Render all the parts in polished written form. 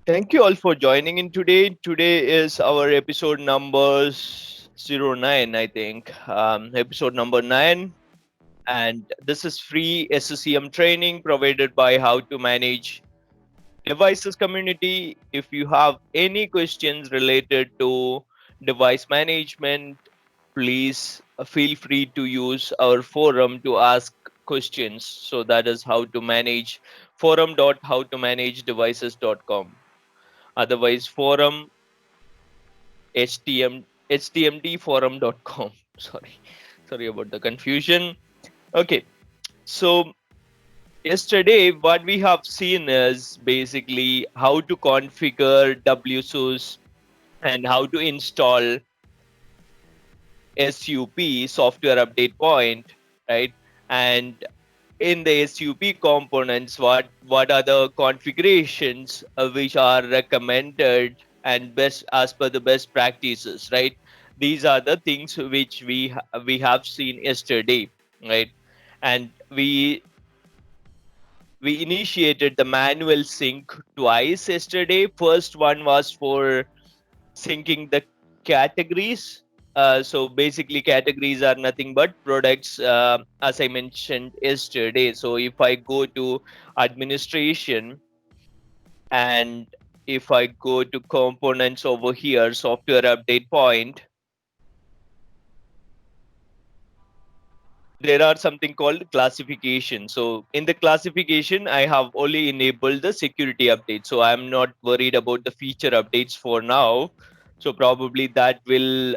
Thank you all for joining in today. Today is our episode number 09, I think. Episode number 9. And this is free SCCM training provided by How to Manage Devices community. If you have any questions related to device management, please feel free to use our forum to ask questions. So that is how to manage forum.howtomanagedevices.com. Otherwise, forum htmdforum.com. Sorry about the confusion. Okay, so yesterday what we have seen is basically how to configure WSUS and how to install SUP, software update point, right? And in the SUP components, what are the configurations which are recommended and best as per the best practices, right? These are the things which we have seen yesterday, right? And we initiated the manual sync twice yesterday. First one was for syncing the categories. So basically, categories are nothing but products, as I mentioned yesterday. So if I go to administration and if I go to components over here, software update point, there are something called classification. So in the classification, I have only enabled the security update. So I'm not worried about the feature updates for now. So probably that we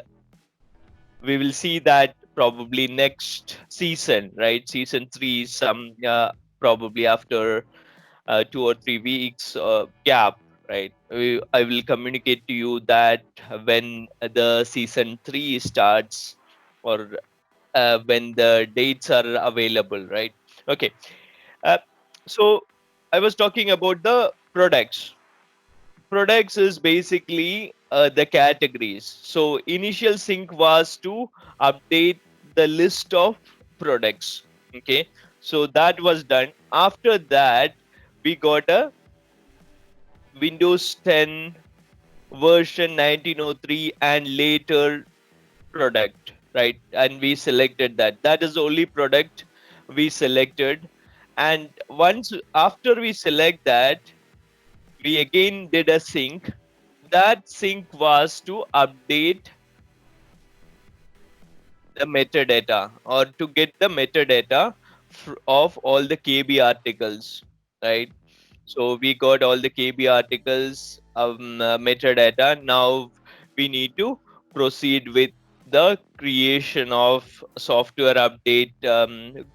will see that probably next season, right? Season 3, some probably after 2 or 3 weeks gap, right? I will communicate to you that when the season 3 starts, or when the dates are available, right? Okay. Uh, so I was talking about the products. Products is basically the categories. So initial sync was to update the list of products. Okay. So that was done. After that, we got a Windows 10 version 1903 and later product, right? And we selected that. That is the only product we selected. And once after we select that, we again did a sync. That sync was to update the metadata, or to get the metadata of all the KB articles, right? So we got all the KB articles metadata. Now we need to proceed with the creation of software update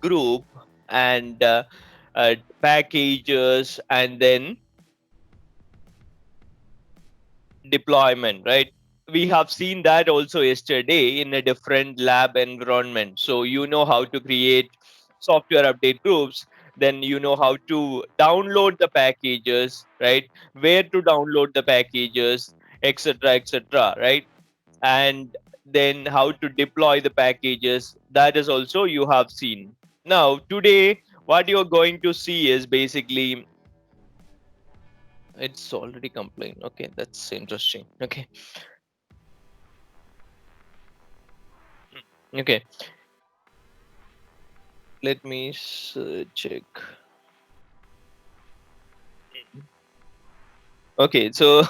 group and packages, and then deployment, right? We have seen that also yesterday in a different lab environment. So you know how to create software update groups, then you know how to download the packages, right? Where to download the packages, etc., right? And then how to deploy the packages, that is also you have seen. Now today what you're going to see is basically, it's already complained. Okay, that's interesting. Okay. Okay, let me check. Okay, so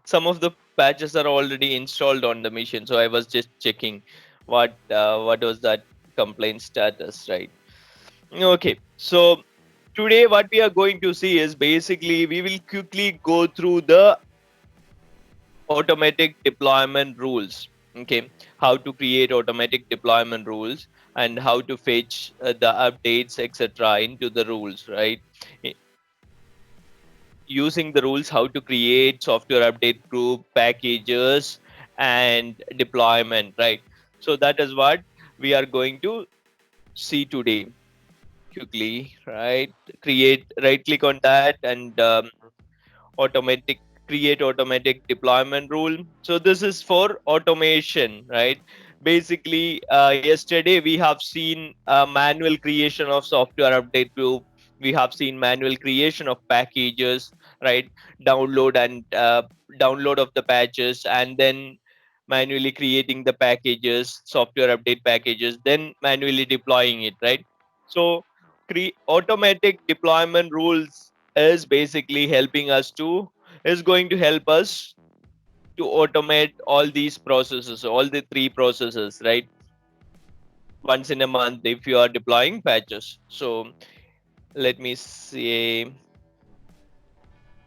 some of the patches are already installed on the machine. So I was just checking what was that complaint status, right? Okay, so today what we are going to see is basically we will quickly go through the automatic deployment rules. Okay, how to create automatic deployment rules and how to fetch the updates, etc., into the rules, right? Using the rules, how to create software update group, packages, and deployment, right? So that is what we are going to see today quickly, right? Right click on that and automatic create automatic deployment rule. So this is for automation, right? Basically, yesterday we have seen manual creation of software update group, we have seen manual creation of packages, right? Download and download of the patches, and then manually creating the packages, software update packages, then manually deploying it, right? So automatic deployment rules is basically helping us to is going to help us to automate all these processes, all the three processes, right? Once in a month if you are deploying patches. So let me say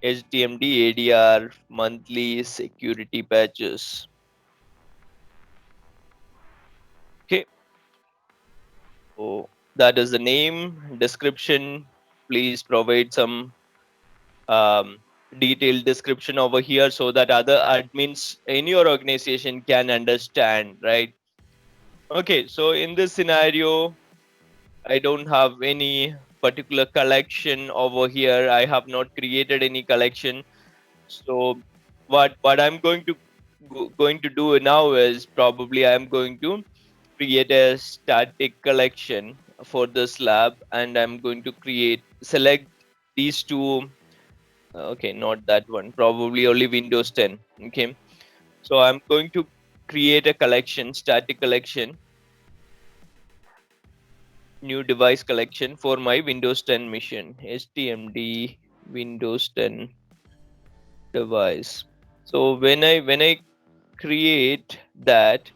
HTMD ADR monthly security patches. Okay, so that is the name. Description, please provide some um, detailed description over here so that other admins in your organization can understand, right? Okay, so in this scenario, I don't have any particular collection over here. I have not created any collection. So what I'm going to do now is probably I'm going to create a static collection for this lab, and I'm going to select these two. Okay, not that one. Probably only Windows 10. Okay, so I'm going to create a collection, static collection, new device collection for my Windows 10 machine. HTMD Windows 10 device. So when I create that,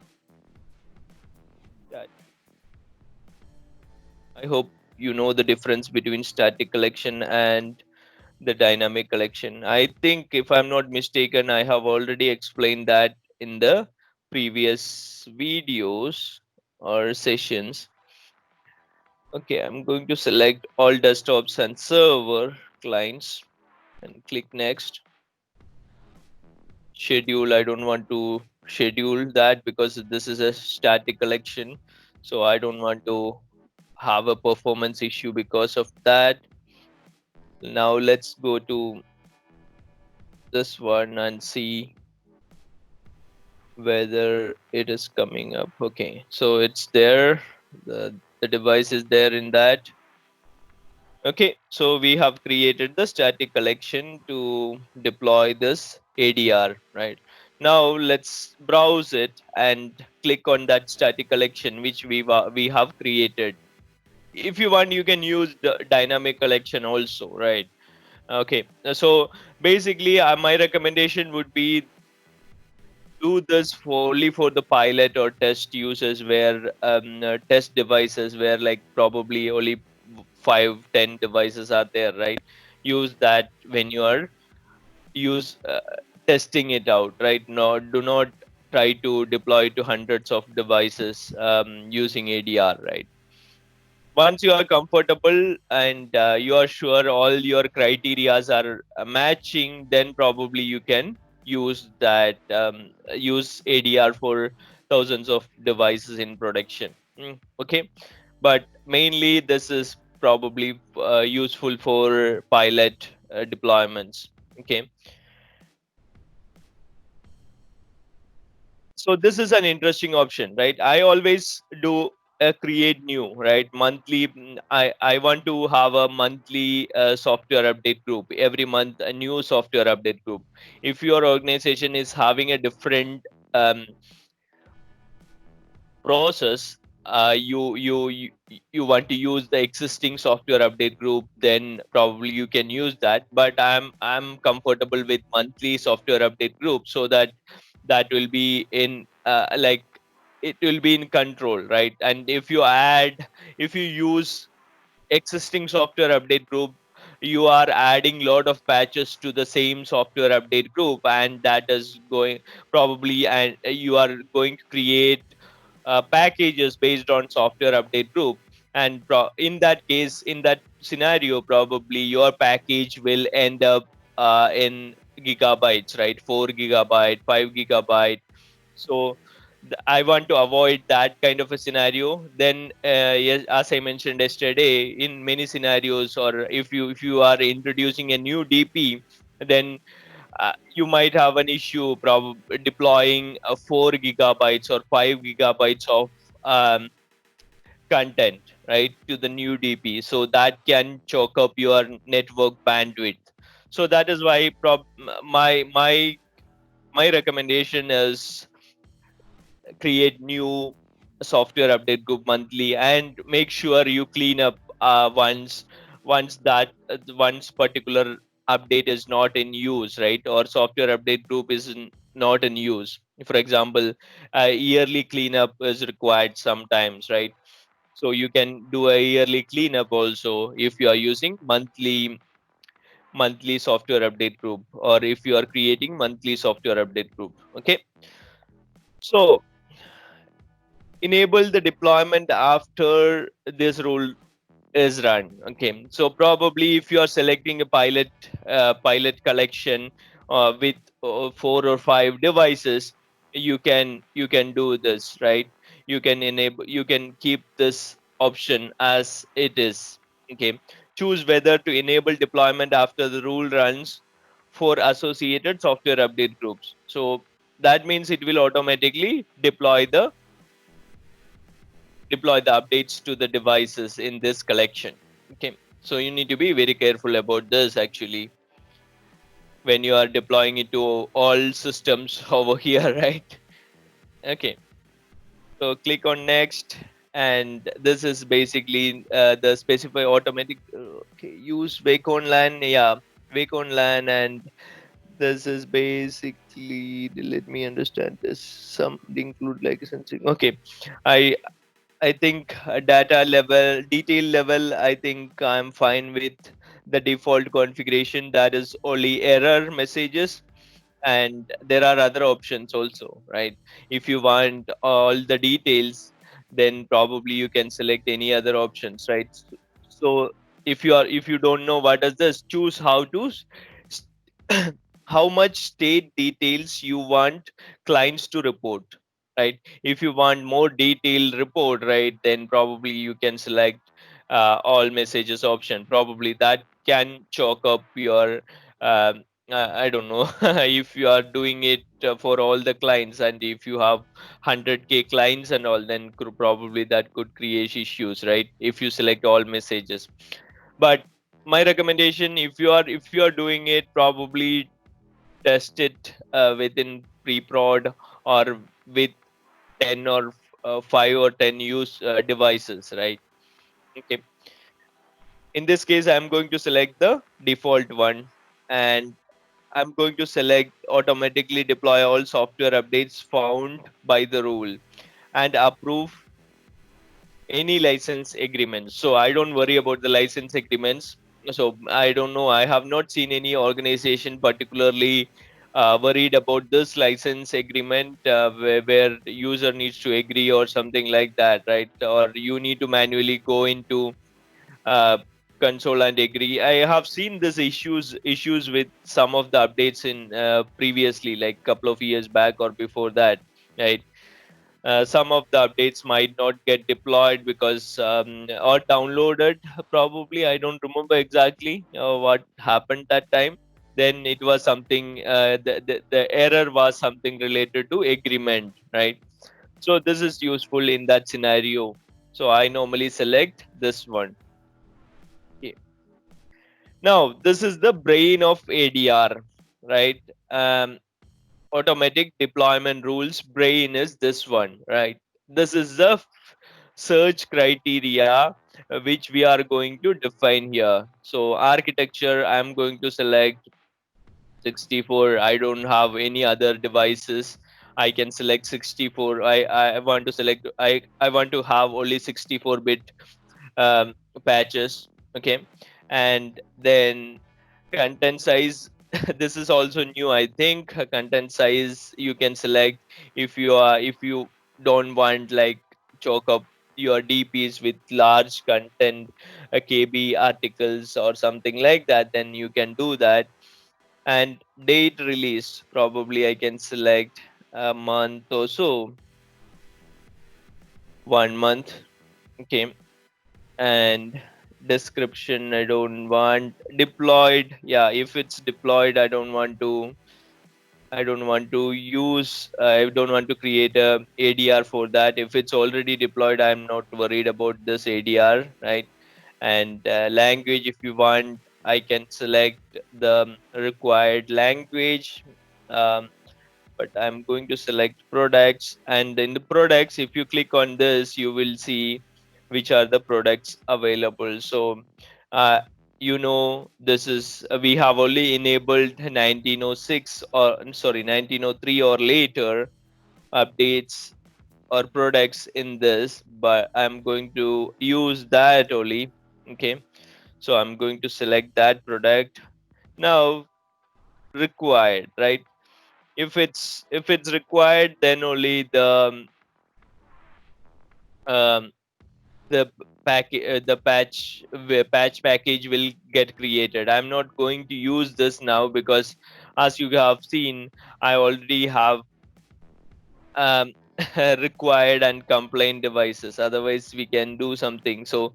I hope you know the difference between static collection and the dynamic collection. I think if I'm not mistaken, I have already explained that in the previous videos or sessions. Okay, I'm going to select all desktops and server clients and click next. Schedule, I don't want to schedule that because this is a static collection. So I don't want to have a performance issue because of that. Now let's go to this one and see whether it is coming up. Okay, so it's there. The device is there in that. Okay, so we have created the static collection to deploy this ADR, right? Now let's browse it and click on that static collection which we have created. If you want, you can use the dynamic collection also, right? Okay, so basically, my recommendation would be do this only for the pilot or test users where test devices where like probably only 5-10 devices are there, right? Use that when you are use testing it out, right? No, do not try to deploy to hundreds of devices using ADR, right? Once you are comfortable and you are sure all your criterias are matching, then probably you can use that use ADR for thousands of devices in production. Okay, but mainly this is probably useful for pilot deployments. Okay, so this is an interesting option, right? I always do a create new, right? Monthly, I want to have a monthly software update group every month, a new software update group. If your organization is having a different um, process, you want to use the existing software update group, then probably you can use that. But I'm comfortable with monthly software update group, so that that will be in like it will be in control, right? And if you use existing software update group, you are adding lot of patches to the same software update group, and that is going probably, and you are going to create packages based on software update group. And in that case, in that scenario, probably your package will end up in gigabytes, right? 4 GB, 5 GB. So I want to avoid that kind of a scenario. Then, yes, as I mentioned yesterday, in many scenarios, or if you are introducing a new DP, then you might have an issue deploying 4 GB or 5 GB of um, content, right, to the new DP. So that can choke up your network bandwidth. So that is why my recommendation is create new software update group monthly and make sure you clean up once particular update is not in use, right, or software update group is not in use. For example, yearly cleanup is required sometimes, right? So you can do a yearly cleanup also if you are using monthly software update group, or if you are creating monthly software update group. Okay, so enable the deployment after this rule is run. Okay, so probably if you are selecting a pilot collection with 4 or 5 devices, you can do this, right? You can keep this option as it is. Okay, choose whether to enable deployment after the rule runs for associated software update groups. So that means it will automatically deploy the updates to the devices in this collection. Okay, so you need to be very careful about this actually when you are deploying it to all systems over here, right? Okay, so click on next, and this is basically the specify automatic. Okay, use wake on LAN. Yeah, wake on LAN, and this is basically, let me understand this. Some include licensing. Okay, I I think data level, detail level, I think I'm fine with the default configuration. That is only error messages. And there are other options also, right? If you want all the details, then probably you can select any other options, right? So if you don't know what does this, choose how to how much state details you want clients to report, right? If you want more detailed report, right, then probably you can select all messages option. Probably that can chalk up your I don't know if you are doing it for all the clients, and if you have 100K clients and all, then probably that could create issues, right, if you select all messages. But my recommendation, if you are doing it, probably test it within pre-prod, or with 10 or 5 or 10 use devices, right? Okay, in this case I'm going to select the default one, and I'm going to select automatically deploy all software updates found by the rule, and approve any license agreements. So I don't worry about the license agreements. So I don't know. I have not seen any organization particularly worried about this license agreement, where the user needs to agree or something like that, right? Or you need to manually go into uh, console and agree. I have seen this issues with some of the updates in previously, like couple of years back or before that, right? Some of the updates might not get deployed because or downloaded. Probably I don't remember exactly what happened that time. Then it was something. The error was something related to agreement, right? So this is useful in that scenario. So I normally select this one. Okay. Now, this is the brain of ADR, right? Automatic deployment rules brain is this one, right? This is the search criteria which we are going to define here. So architecture, I'm going to select 64. I don't have any other devices. I can select 64. I want to select, I want to have only 64-bit um, patches. Okay, and then content size. This is also new, I think. Content size you can select if you don't want like choke up your DPs with large content, KB articles or something like that, then you can do that. And date release, probably I can select a month or so, 1 month. Okay, and description I don't want. Deployed, yeah, if it's deployed I don't want to. I don't want to use, I don't want to create a ADR for that. If it's already deployed, I'm not worried about this ADR, right? And language, if you want, I can select the required language. Um, but I'm going to select products, and in the products, if you click on this, you will see which are the products available. So uh, this is we have only enabled 1906 or sorry 1903 or later updates or products in this, but I'm going to use that only. Okay, so I'm going to select that product. Now required, right? If it's required, then only um, the patch package will get created. I'm not going to use this now because, as you have seen, I already have um, required and complaint devices. Otherwise, we can do something. So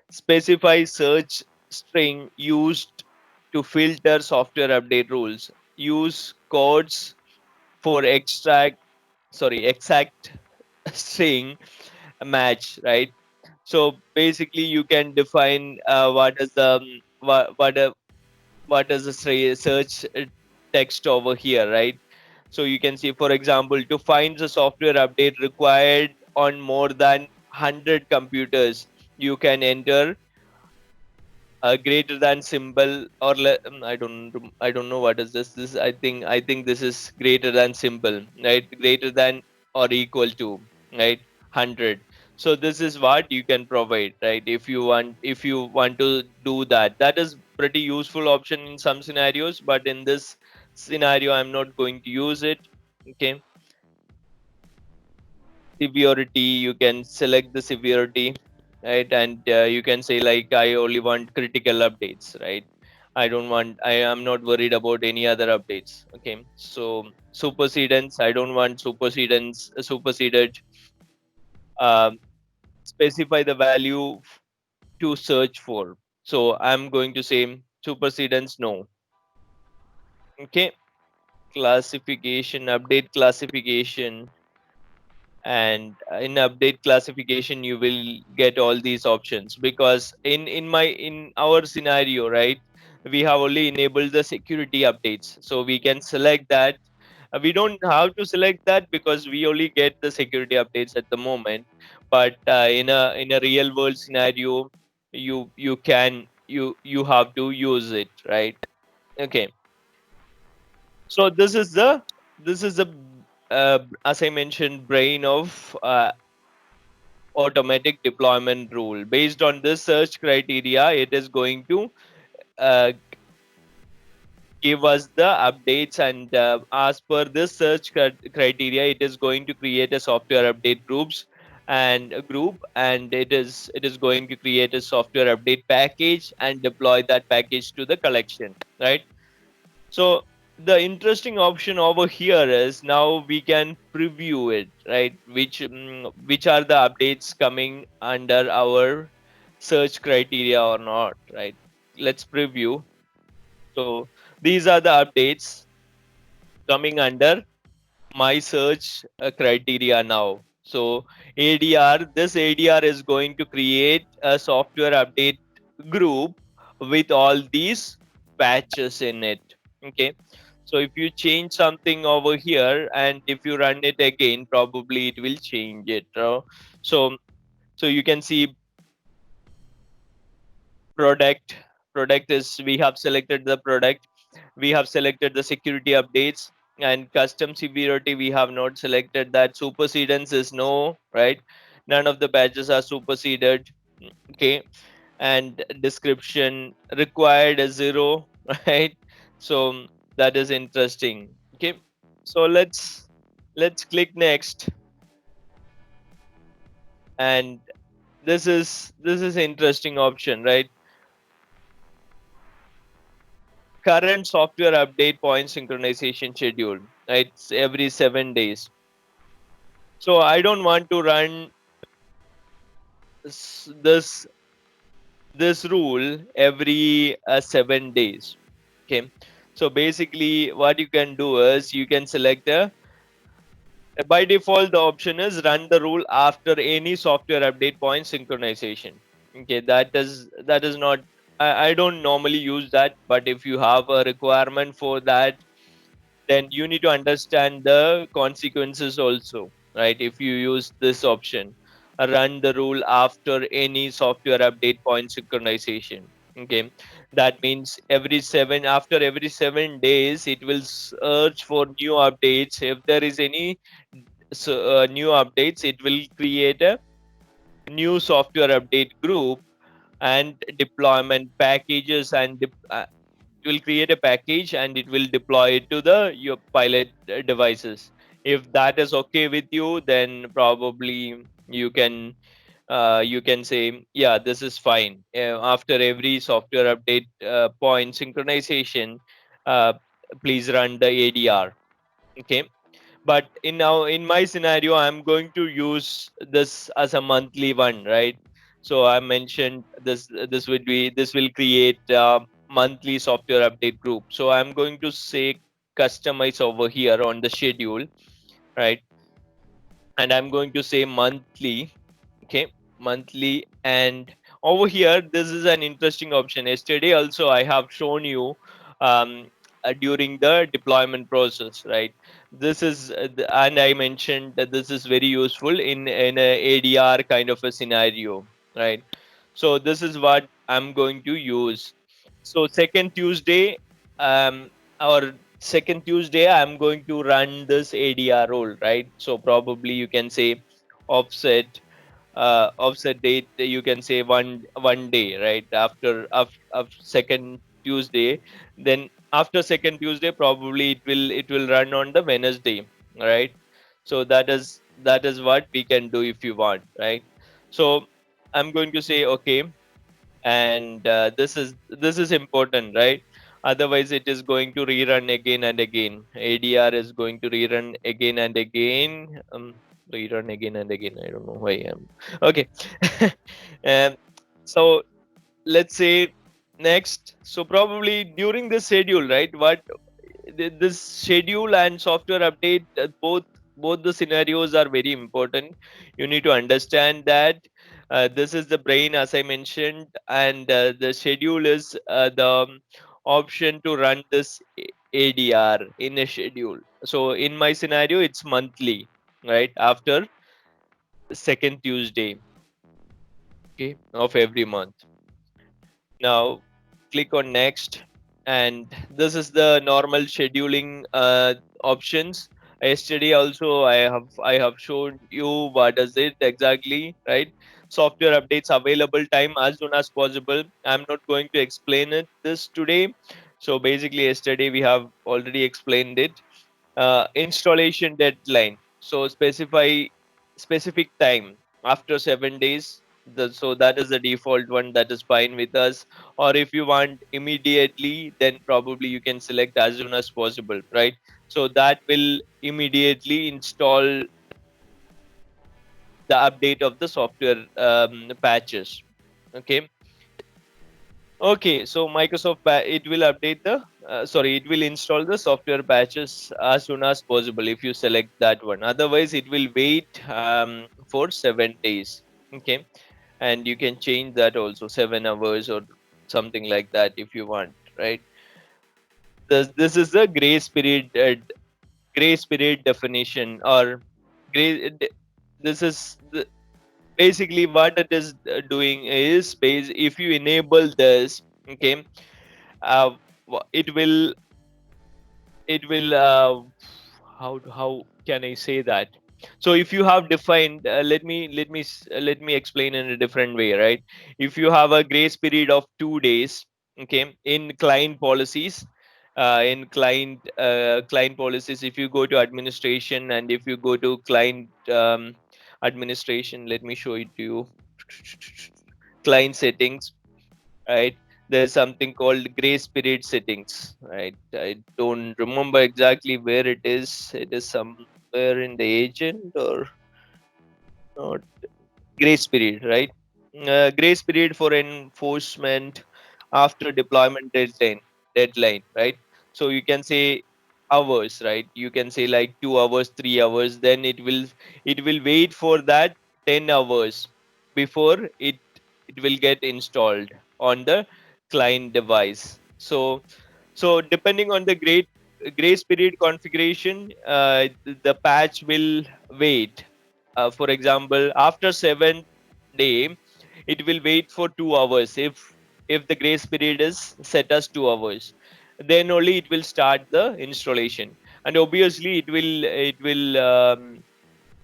specify search string used to filter software update rules. Use codes for exact string match, right? So basically you can define what is the what is the search text over here, right? So you can see, for example, to find the software update required on more than 100 computers, you can enter a greater than symbol or I don't know what is this. I think this is greater than symbol, right? Greater than or equal to, right? 100. So this is what you can provide, right? If you want to do that, that is pretty useful option in some scenarios, but in this scenario I'm not going to use it. Okay. Severity, you can select the severity, right? And you can say like, I only want critical updates, right? I am not worried about any other updates. Okay, so supersedence, I don't want superseded. um, Specify the value to search for. So I'm going to say supersedence no. Okay, classification, update classification, and in update classification you will get all these options, because in our scenario, right, we have only enabled the security updates, so we can select that. We don't have to select that because we only get the security updates at the moment, but in a real world scenario, you have to use it, right? Okay, so this is the as I mentioned, brain of automatic deployment rule. Based on this search criteria, it is going to uh, give us the updates, and as per this search criteria, it is going to create a software update group, and it is going to create a software update package and deploy that package to the collection, right? So the interesting option over here is now we can preview it, right? Which are the updates coming under our search criteria or not, right? Let's preview. So these are the updates coming under my search criteria now. So this ADR is going to create a software update group with all these patches in it. Okay. So if you change something over here and if you run it again, probably it will change it. So so you can see product. Product is, we have selected the product, we have selected the security updates, and custom severity we have not selected that. Supersedence is no, right? None of the badges are superseded. Okay, and description required is 0, right? So that is interesting. Okay, so let's click next, and this is interesting option, right? Current software update point synchronization schedule, right? It's every 7 days. So I don't want to run s- this this rule every 7 days. Okay, So basically what you can do is you can select a by default the option is run the rule after any software update point synchronization. Okay, that is not, I don't normally use that, but if you have a requirement for that, then you need to understand the consequences also, right? If you use this option, run the rule after any software update point synchronization. Okay, that means after every 7 days, it will search for new updates. If there is any new updates, it will create a new software update group and deployment packages it will create a package and it will deploy it to the your pilot devices. If that is okay with you, then probably you can say, yeah, this is fine. After every software update point synchronization, uh, please run the ADR. Okay, but in my scenario, I'm going to use this as a monthly one, right? So I mentioned this will create monthly software update group. So I'm going to say customize over here on the schedule, right? And I'm going to say monthly. Okay, monthly. And over here, this is an interesting option. Yesterday also I have shown you during the deployment process, right? This is and I mentioned that this is very useful in a ADR kind of a scenario, right? So this is what I'm going to use. So second Tuesday, or second Tuesday, I'm going to run this ADR role, right? So probably you can say offset offset date, you can say one day, right? After second Tuesday, then after second Tuesday, probably it will run on the Wednesday, right? So that is what we can do if you want, right? So I'm going to say okay, and this is important, right? Otherwise it is going to rerun again and again. ADR is going to rerun again and again. Rerun again and again, I don't know why I'm okay. um, so let's say next, so probably during this schedule, right? This schedule and software update, both the scenarios are very important. You need to understand that this is the brain, as I mentioned, and the schedule is the option to run this ADR in a schedule. So in my scenario, it's monthly, right? After second Tuesday, okay, of every month. Now click on next, and this is the normal scheduling options. Yesterday also I have shown you what does it exactly, right? Software updates available time as soon as possible. I'm not going to explain it this today. So basically yesterday we have already explained it. Installation deadline, so specify specific time after 7 days. So that is the default one, that is fine with us. Or if you want immediately, then probably you can select as soon as possible, right? So that will immediately install the update of the software patches. Okay. Okay, so it will update it will install the software patches as soon as possible if you select that one. Otherwise, it will wait for 7 days. Okay, and you can change that also, 7 hours or something like that if you want, right? This is the grace period definition, or this is basically what it is doing is if you enable this, okay, uh, it will how can I say that? So if you have defined, let me explain in a different way, right? If you have a grace period of 2 days, okay, in client policies, client policies, if you go to administration and if you go to client administration, let me show it to you. Client settings, right? There's something called grace period settings, right? I don't remember exactly where it is. It is somewhere in the agent or not. Grace period, right? Grace period for enforcement after deployment deadline, right? So you can say hours, right? You can say like 2 hours, 3 hours, then it will wait for that 10 hours before it will get installed on the client device. So depending on the grace period configuration, the patch will wait. For example, after 7th day, it will wait for 2 hours. If the grace period is set as 2 hours, then only it will start the installation. And obviously, it will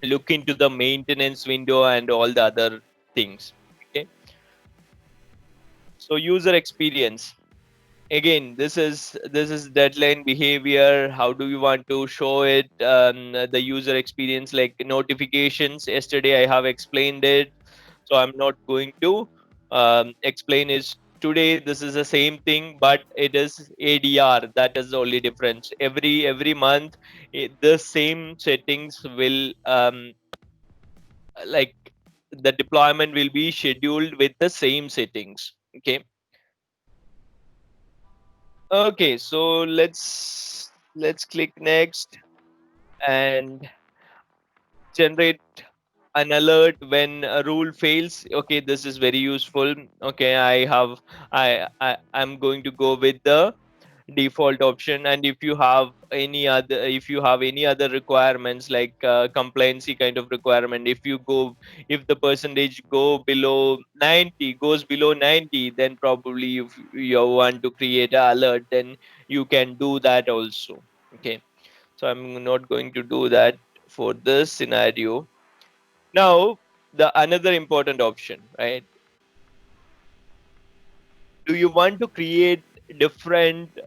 look into the maintenance window and all the other things. Okay. So user experience, again, this is deadline behavior. How do you want to show it? The user experience, like notifications, yesterday I have explained it, so I'm not going to explain it today. This is the same thing, but it is ADR. That is the only difference. Every month, the same settings will like the deployment will be scheduled with the same settings. Okay. Okay, so let's click next and generate an alert when a rule fails. Okay, this is very useful. Okay, I'm going to go with the default option. And if you have any other requirements, like compliancy kind of requirement, if the percentage goes below 90, then probably if you want to create an alert, then you can do that also. Okay, so I'm not going to do that for this scenario. Now, the another important option, right? Do you want to create different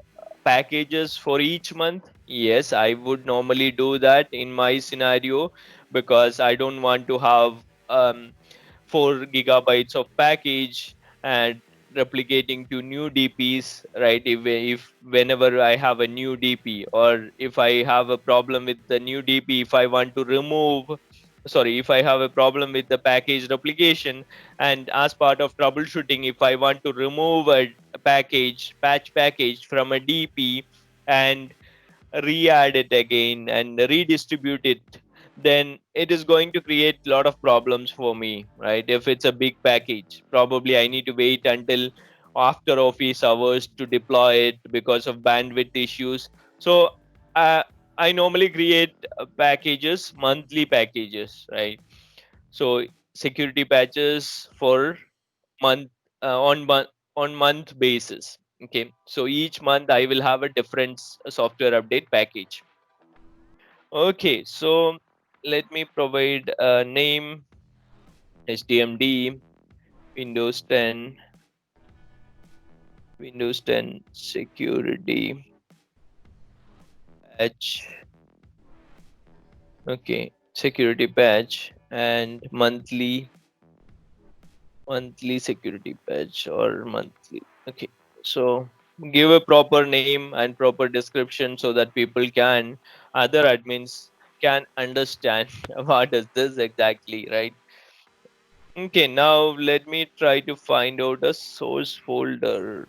packages for each month? Yes, I would normally do that in my scenario, because I don't want to have 4 gigabytes of package and replicating to new DPs, right? If whenever I have a new DP, or if I have a problem with the new DP, if I want to remove, sorry, if I have a problem with the package replication, and as part of troubleshooting, if I want to remove a patch package from a DP and re-add it again and redistribute it, then it is going to create a lot of problems for me, right? If it's a big package, probably I need to wait until after office hours to deploy it because of bandwidth issues. So uh, I normally create monthly packages, right? So security patches for month on month basis. Okay, so each month I will have a different software update package. Okay, so let me provide a name: HTMD, Windows 10, Windows 10 security patch. Okay, security patch and monthly security patch or monthly. Okay, so give a proper name and proper description so that other admins can understand what is this exactly, right? Okay, now let me try to find out a source folder.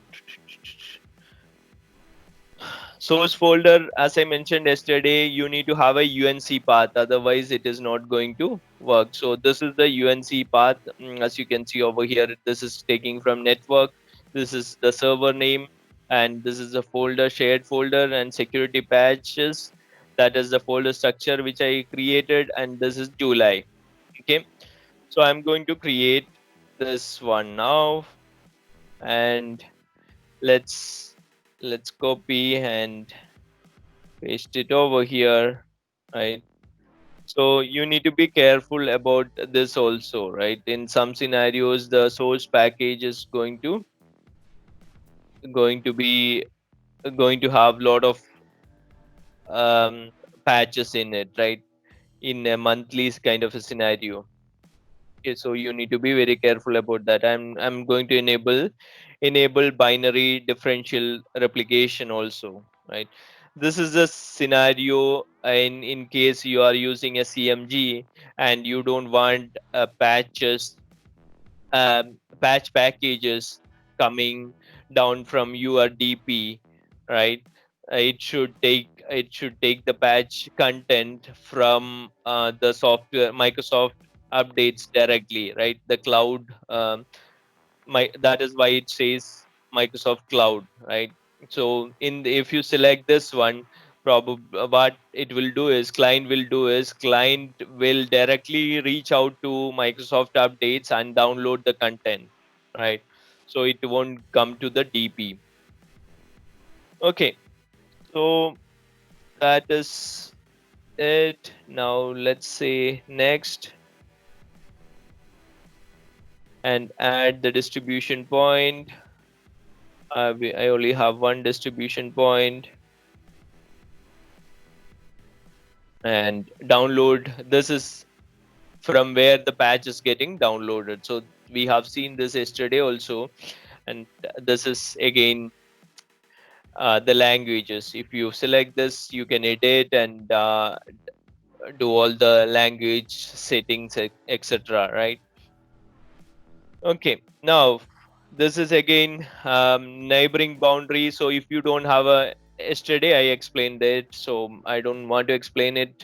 Source folder, as I mentioned yesterday, you need to have a UNC path, otherwise it is not going to work. So this is the UNC path. As you can see over here, this is taking from network. This is the server name, and this is the folder, shared folder, and security patches. That is the folder structure which I created, and this is July. Okay, so I'm going to create this one now, and let's let's copy and paste it over here, right? So you need to be careful about this also, right? In some scenarios, the source package is going to be going to have lot of um, patches in it, right? In a monthly kind of a scenario. Okay, so you need to be very careful about that. I'm going to enable binary differential replication also, right? This is a scenario in case you are using a CMG and you don't want patch packages coming down from your DP, right? it should take the patch content from the software Microsoft updates directly, right? The cloud, that is why it says Microsoft Cloud, right? So if you select this one, probably what it will do is client will directly reach out to Microsoft updates and download the content, right? So it won't come to the DP. Okay, so that is it. Now let's say next and add the distribution point. I only have one distribution point. And download, this is from where the patch is getting downloaded. So we have seen this yesterday also, and this is again the languages. If you select this, you can edit and do all the language settings, etc., right? Okay, now this is again neighboring boundary. So if you don't have a, yesterday I explained it, so I don't want to explain it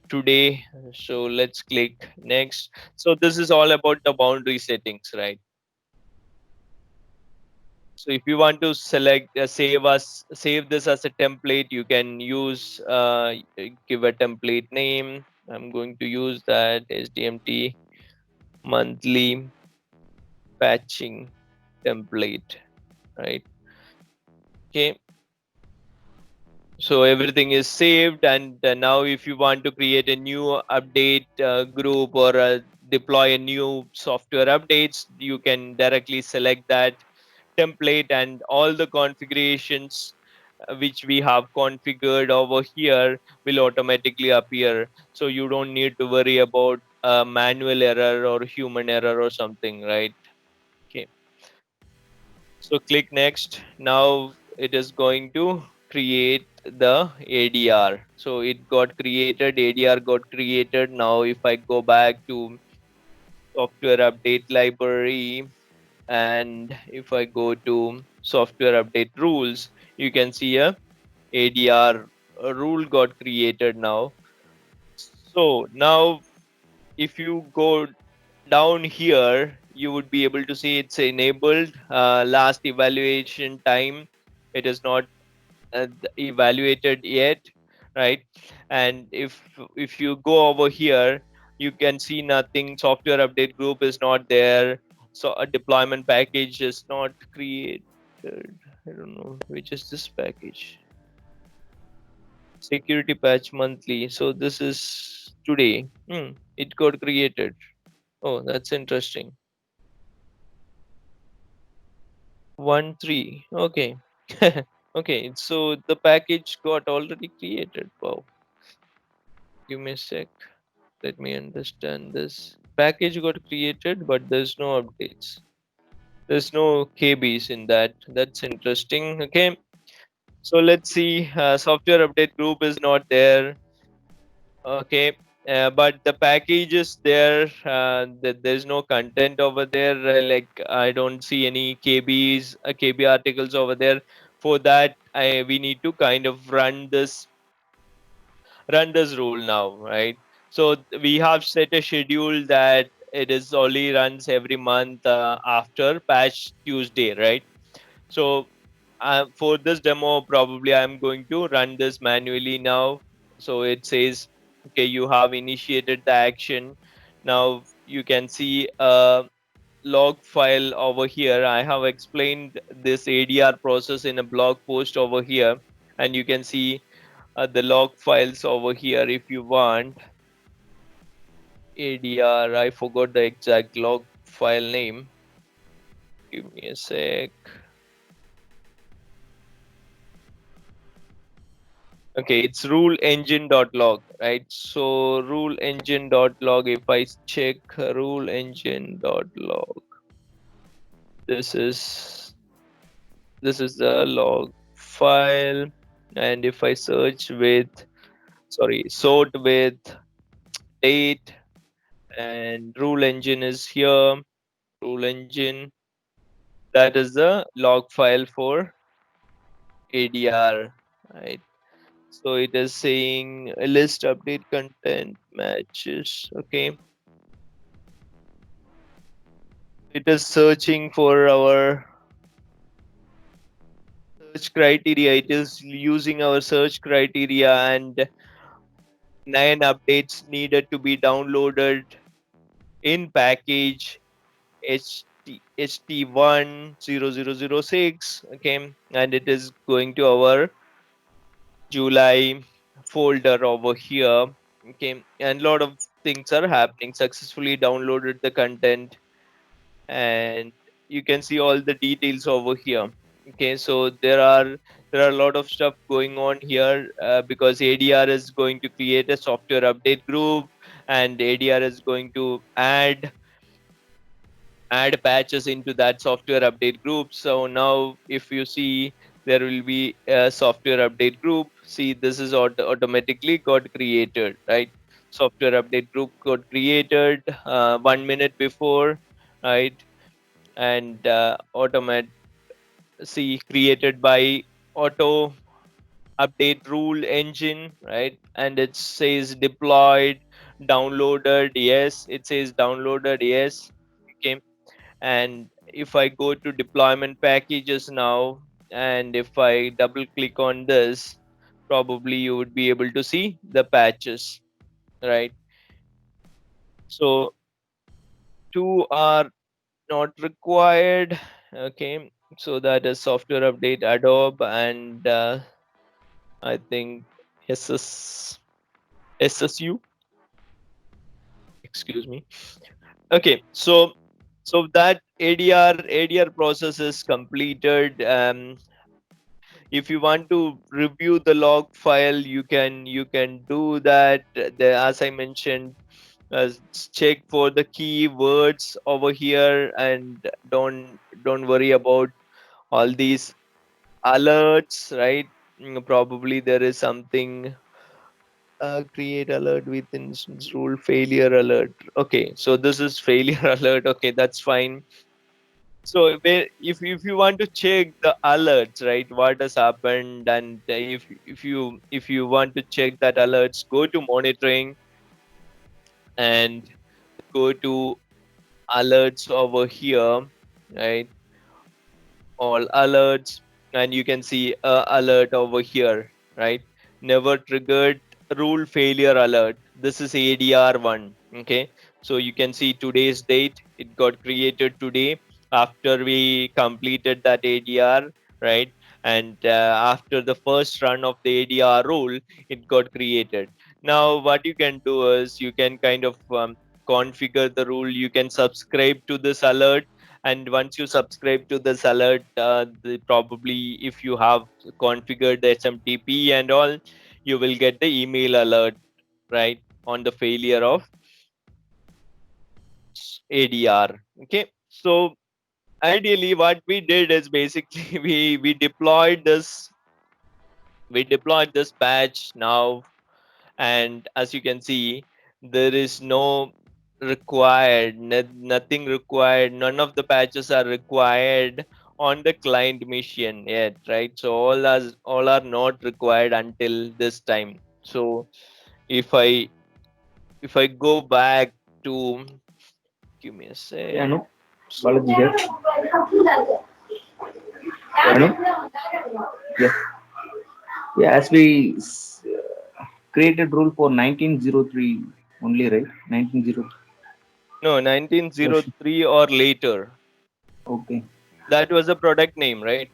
today. So let's click next. So this is all about the boundary settings, right? So if you want to select save this as a template, you can use give a template name. I'm going to use that SDMT monthly patching template, right? Okay, so everything is saved, and now if you want to create a new update group or deploy a new software updates, you can directly select that template, and all the configurations which we have configured over here will automatically appear, so you don't need to worry about manual error or human error or something, right? Okay, so click next. Now it is going to create the ADR. So it got created, ADR got created. Now if I go back to software update library, and if I go to software update rules, you can see a ADR rule got created now. So now if you go down here, you would be able to see it's enabled. Last evaluation time, it is not evaluated yet, right? And if you go over here, you can see nothing. Software update group is not there, so a deployment package is not created. I don't know which is this package. Security patch monthly, so this is today. It got created. Oh, that's interesting. 1.3. Okay. Okay, so the package got already created. Wow. Give me a sec. Let me understand this. Package got created, but there's no updates. There's no KBs in that. That's interesting. Okay. So let's see. Software update group is not there. Okay. But the package is there. There's no content over there. Like I don't see any KBs, KB articles over there. For that, we need to kind of run this rule now, right? So we have set a schedule that it is only runs every month after patch Tuesday, right? So for this demo, probably I'm going to run this manually now. So it says, okay, you have initiated the action. Now you can see a log file over here. I have explained this ADR process in a blog post over here, and you can see the log files over here if you want. ADR, I forgot the exact log file name. Give me a sec. Okay, it's Ruleengine.log, right? So Ruleengine.log, if I check Ruleengine.log, this is the log file, and if I search with sort with date, and rule engine is here. Rule engine, that is the log file for ADR, right? So it is saying a list update content matches. Okay. It is searching for our search criteria. It is using our search criteria, and 9 updates needed to be downloaded in package HT10006. Okay. And it is going to our July folder over here. Okay. And a lot of things are happening. Successfully downloaded the content, and you can see all the details over here. Okay, so there are a lot of stuff going on here, because ADR is going to create a software update group, and ADR is going to add patches into that software update group. So now if you see, there will be a software update group. See, this is automatically got created, right? Software update group got created 1 minute before, right? And automate see created by auto update rule engine, right? And it says deployed, downloaded, yes, it says downloaded, yes. Okay. And if I go to deployment packages now, and if I double click on this, probably you would be able to see the patches, right? So 2 are not required. Okay, so that is software update Adobe, and I think SS SSU, excuse me. Okay, so that ADR process is completed. If you want to review the log file, you can do that. As I mentioned, check for the keywords over here, and don't worry about all these alerts, right? Probably there is something, create alert with instance rule failure alert. Okay, so this is failure alert. Okay, that's fine. So if you want to check the alerts, right, what has happened, and if you want to check that alerts, go to monitoring and go to alerts over here, right? All alerts, and you can see a alert over here, right? Never triggered rule failure alert. This is ADR1. Okay, so you can see today's date, it got created today after we completed that ADR, right? And after the first run of the ADR rule, it got created. Now what you can do is you can kind of configure the rule. You can subscribe to this alert, and once you subscribe to this alert, probably if you have configured the SMTP and all, you will get the email alert, right, on the failure of ADR. Okay, so ideally what we did is basically we deployed this patch now, and as you can see, there is nothing required, none of the patches are required on the client machine yet, right? So all are not required until this time. So if I go back to, give me a Yeah, sec. no. So Balaji here. sorry. Hello? Yeah. Yeah, as we created rule for 1903 only, right? 1903 No, version. 1903 or later. Okay. That was a product name, right?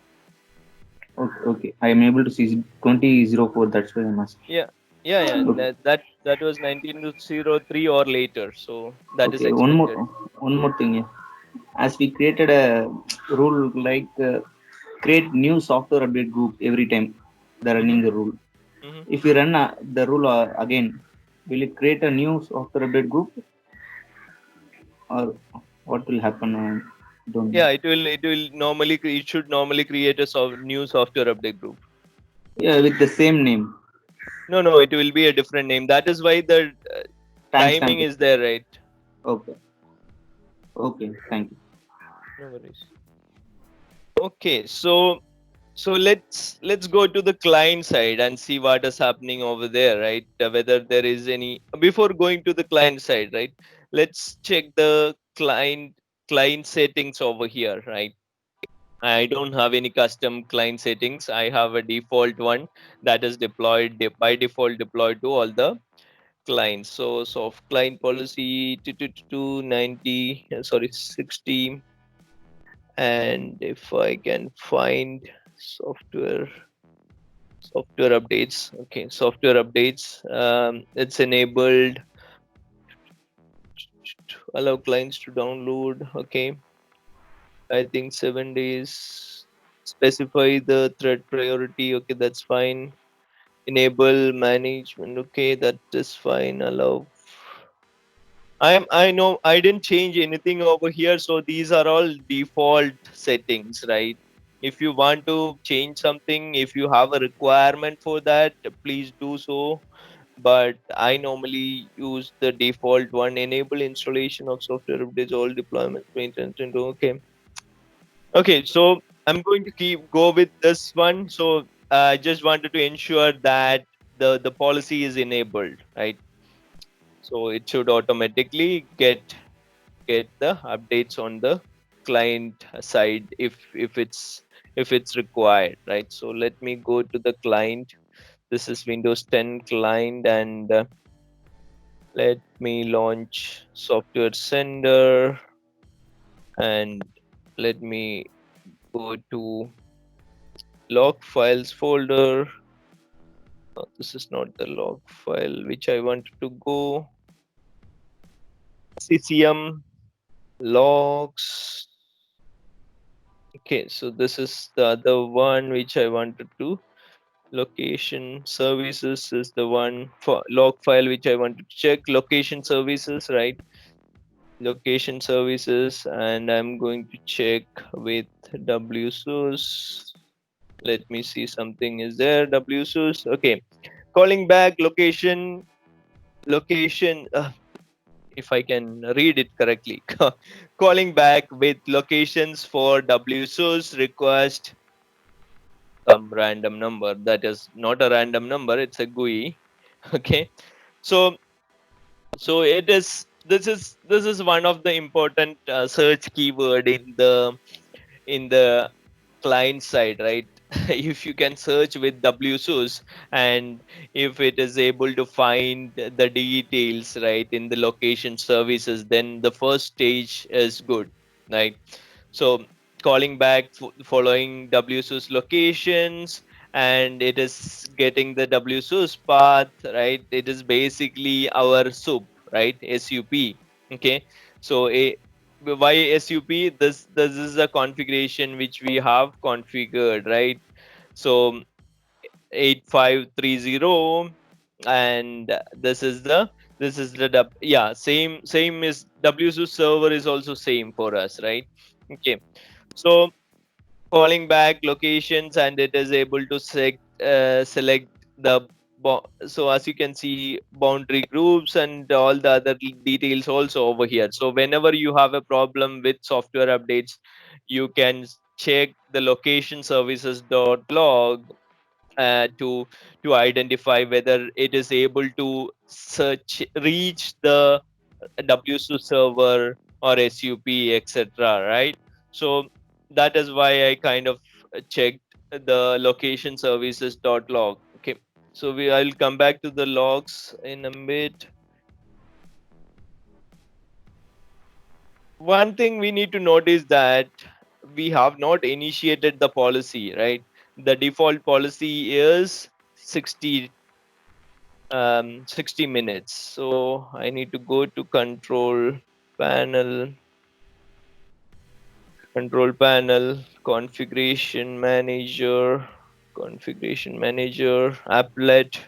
Okay. Okay. I am able to see 2004. That's why I'm asking. Yeah, yeah. Okay. That was 1903 or later, so that is Okay. One more. expected. One more thing. Yeah. As we created a rule like create new software update group every time they're running Mm-hmm, the rule. mm-hmm. If we run the rule again, will it create a new software update group or what will happen? I don't know. Yeah, it should normally create a new software update group. Yeah, with the same name. No, it will be a different name. That is why the Timestamp timing is is there. there, right? Okay. Okay. Thank you. No worries. Okay, so So let's go to the client side and see what is happening over there, right? Whether there is any, before going to the client side, right? Let's check the client settings over here, right? I don't have any custom client settings. I have a default one that is deployed by default deployed to all the clients. So soft client policy 290, sorry, 60. And if I can find software software updates, okay, software updates, it's enabled to allow clients to download. Okay, I think 7 days. Specify the thread priority. Okay, that's fine. Enable management. Okay, that is fine. Allow. I know I didn't change anything over here, so these are all default settings, right? If you want to change something, if you have a requirement for that, please do so. But I normally use the default one. Enable installation of software updates, all deployments, maintenance, and okay. Okay, so I'm going to keep go with this one. So I just wanted to ensure that the policy is enabled, right? So it should automatically get the updates on the client side if it's required, right? So let me go to the client. This is Windows 10 client, and let me launch software sender, and let me go to log files folder. This is not the log file which I wanted to go. SCCM logs. Okay, so this is the other one which I wanted to. Location services is the one for log file which I want to check. Location services, right? Location services, and I'm going to check with WSUS. Let me see, something is there. WSUS. Okay, calling back location. If I can read it correctly, calling back with locations for WSUS request some random number. That is not a random number, it's a GUI. Okay, so it is, this is one of the important search keyword in the client side, right? If you can search with WSUS, and if it is able to find the details, right, in the location services, then the first stage is good, right? So calling back following WSUS locations, and it is getting the WSUS path, right? It is basically our SUP, right? SUP. Okay. So why SUP? This is a configuration which we have configured, right? So 8530, and yeah, same is WSUS server is also same for us, right? Okay. So calling back locations, and it is able to select the so as you can see, boundary groups and all the other details also over here. So whenever you have a problem with software updates, you can check the Locationservices.log to identify whether it is able to reach the WSU server or SUP, etc. Right? So that is why I kind of checked the Locationservices.log. Okay, so I'll come back to the logs in a bit. One thing we need to notice that we have not initiated the policy, right? The default policy is 60 minutes. So I need to go to panel, control panel, configuration manager, applet.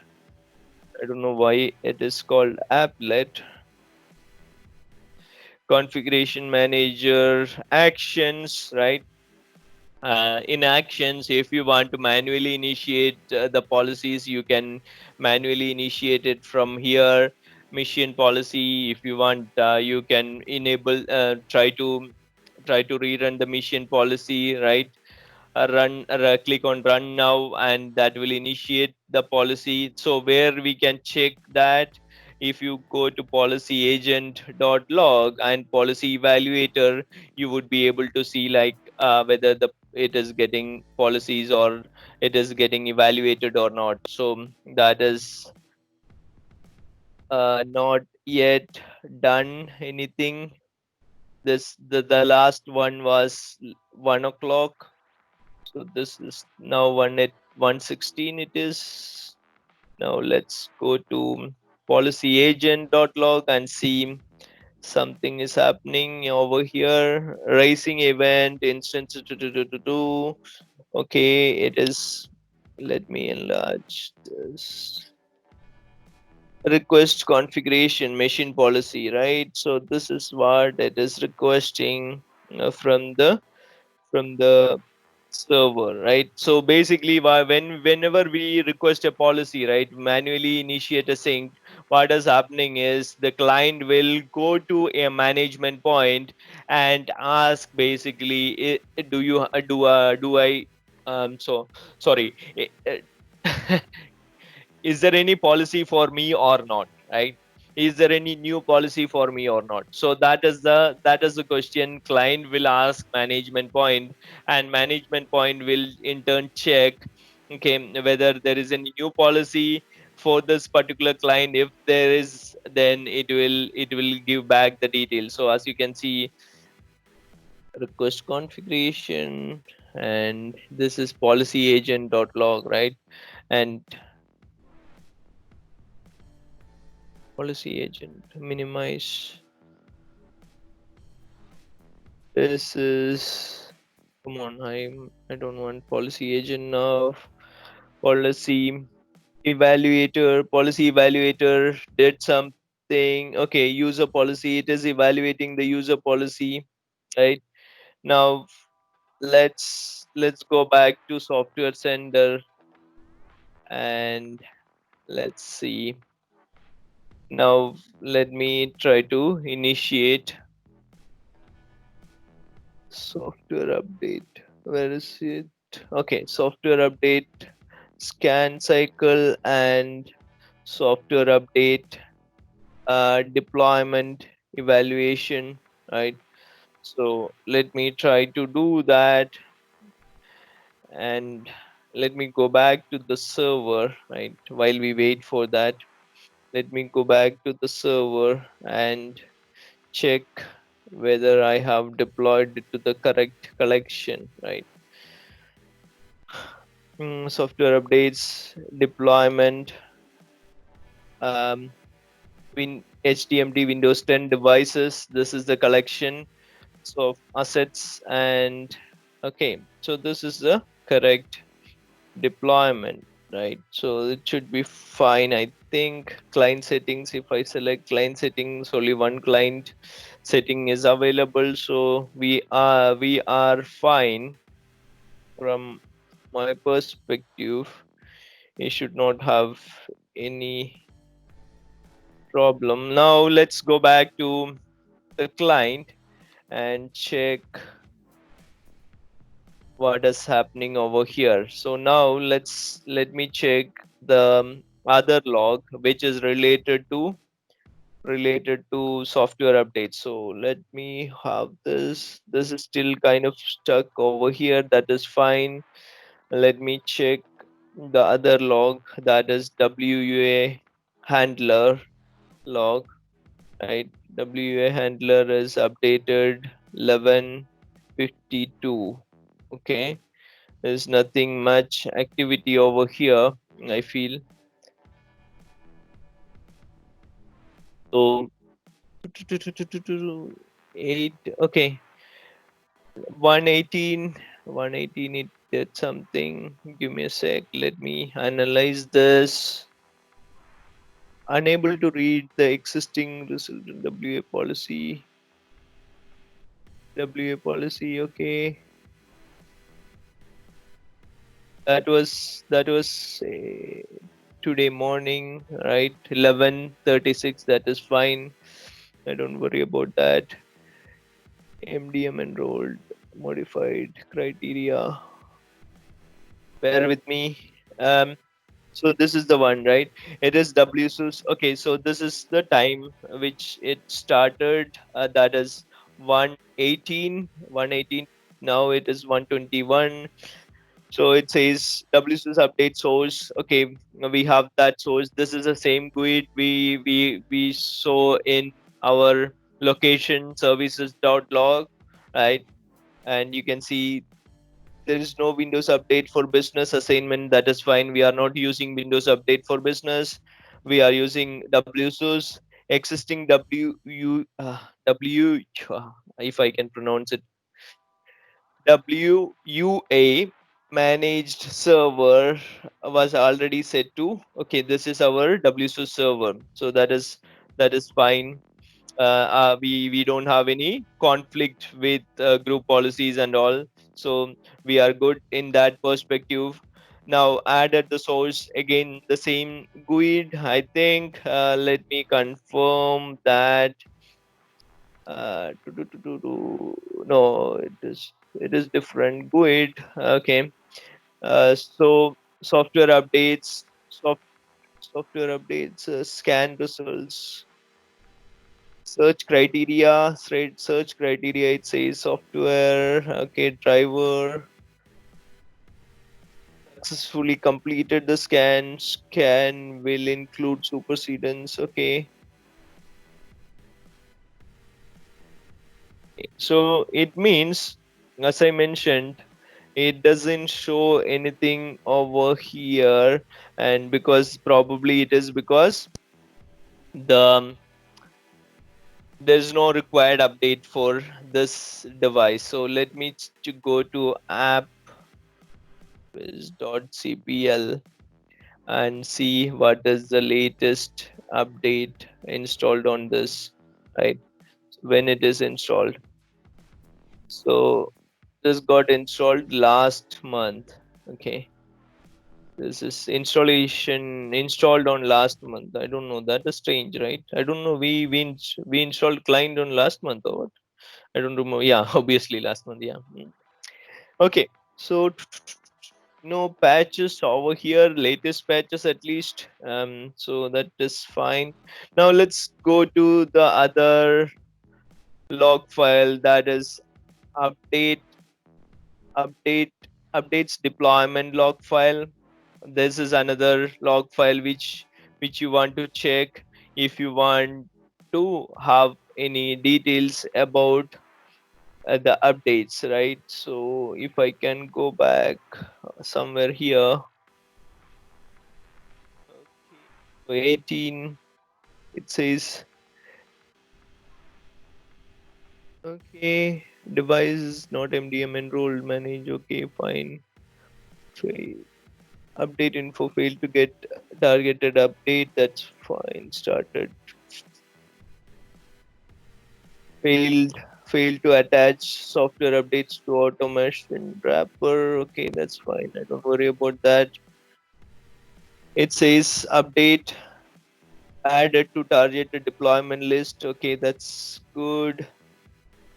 I don't know why it is called applet. Configuration manager, actions, right? In actions, if you want to manually initiate the policies, you can manually initiate it from here. Mission policy, if you want, you can enable try to rerun the mission policy, right? click on run now, and that will initiate the policy. So where we can check that, if you go to policyagent.log and policy evaluator, you would be able to see like whether the it is getting policies or it is getting evaluated or not. So that is not yet done anything. The last one was 1 o'clock. So this is now 1 at 1:16 it is. Now let's go to policyagent.log and see something is happening over here. Racing event instance. Okay, it is. Let me enlarge this. Request configuration machine policy, right? So this is what it is requesting from the server, right? So basically, whenever we request a policy, right, manually initiate a sync, what is happening is the client will go to a management point and ask basically, do you do I so sorry. Is there any policy for me or not, right? Is there any new policy for me or not? So that is the question client will ask management point, and management point will in turn check, okay, whether there is any new policy for this particular client. If there is, then it will give back the details. So as you can see, request configuration, and this is policyagent.log, right? And policy agent minimize. This is, come on, I don't want policy agent now. Policy evaluator did something. Okay, user policy, it is evaluating the user policy, right? Now let's go back to software sender and let's see. Now let me try to initiate software update. Where is it? Okay, software update, scan cycle, and software update, deployment evaluation, right? So let me try to do that, and let me go back to the server, right? While we wait for that, let me go back to the server and check whether I have deployed it to the correct collection, right? Software updates, deployment, um, HTMD Windows 10 devices. This is the collection of assets, and okay, so this is the correct deployment, right? So it should be fine, I think. Client settings, if I select client settings, only one client setting is available, so we are fine. From my perspective, you should not have any problem. Now let's go back to the client and check what is happening over here. So now let me check the other log which is related to software updates. So let me have this is still kind of stuck over here. That is fine. Let me check the other log, that is WUAHandler.log, right? WUAHandler is updated 11:52. Okay, there's nothing much activity over here, I feel. So 8, okay, 118, 118 it did something. Give me a sec, let me analyze this. Unable to read the existing result in WA policy. Okay, that was today morning, right? 11:36. That is fine. I don't worry about that. MDM enrolled, modified criteria. bear with me. So this is the one, right? It is WSUS. Okay, so this is the time which it started. That is 118, 118. Now it is 121. So it says WSUS update source. Okay, we have that source. This is the same GUID we saw in our Locationservices.log, right? And you can see there is no Windows update for business assignment. That is fine. We are not using Windows update for business. We are using WSUS existing W if I can pronounce it, WUA managed server was already set to. Okay, this is our WSUS server. So that is fine. We don't have any conflict with group policies and all, so we are good in that perspective. Now add at the source again the same GUID, I think. Let me confirm that. No, it is different GUID. Okay. So software updates, scan results, search criteria. It says software. Okay, driver successfully completed the scan will include supersedence. Okay, so it means, as I mentioned, it doesn't show anything over here. And because probably it is because there's no required update for this device. So let me go to app.cpl and see what is the latest update installed on this, right? When it is installed. So this got installed last month. Okay, this is installation installed on last month. I don't know, that is strange, right? I don't know, we installed client on last month or what? I don't remember. Yeah, obviously last month. Yeah. Okay, so no patches over here, latest patches at least. So that is fine. Now let's go to the other log file, that is update update updates deployment log file. This is another log file which you want to check if you want to have any details about the updates, right? So if I can go back somewhere here. Okay, so 18, it says, okay, device not MDM enrolled, manage. Okay, fine. Fail. Update info failed to get targeted update. That's fine. Started. Failed. Failed to attach software updates to automation wrapper. Okay, that's fine. I don't worry about that. It says update added to targeted deployment list. Okay, that's good.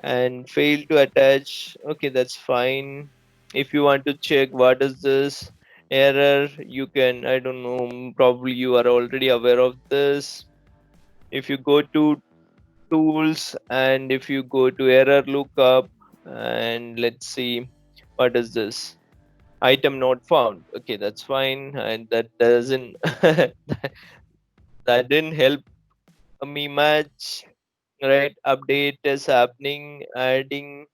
And fail to attach. Okay, that's fine. If you want to check what is this error, you can, I don't know, probably you are already aware of this. If you go to tools and if you go to error lookup, and let's see what is this, item not found. Okay, that's fine. And that doesn't that didn't help me much, right? Update is happening, adding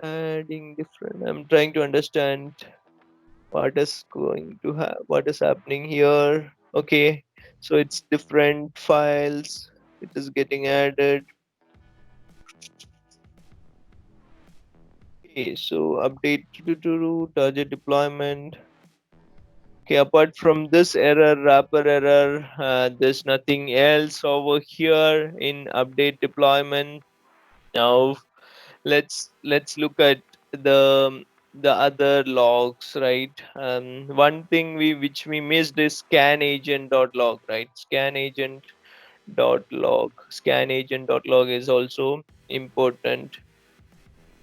different. I'm trying to understand what is happening here. Okay, so it's different files, it is getting added. Okay, so update to target deployment. Okay, apart from this error, wrapper error, there's nothing else over here in update deployment. Now let's look at the other logs, right? One thing which we missed is scanagent.log, right? Scanagent.log is also important.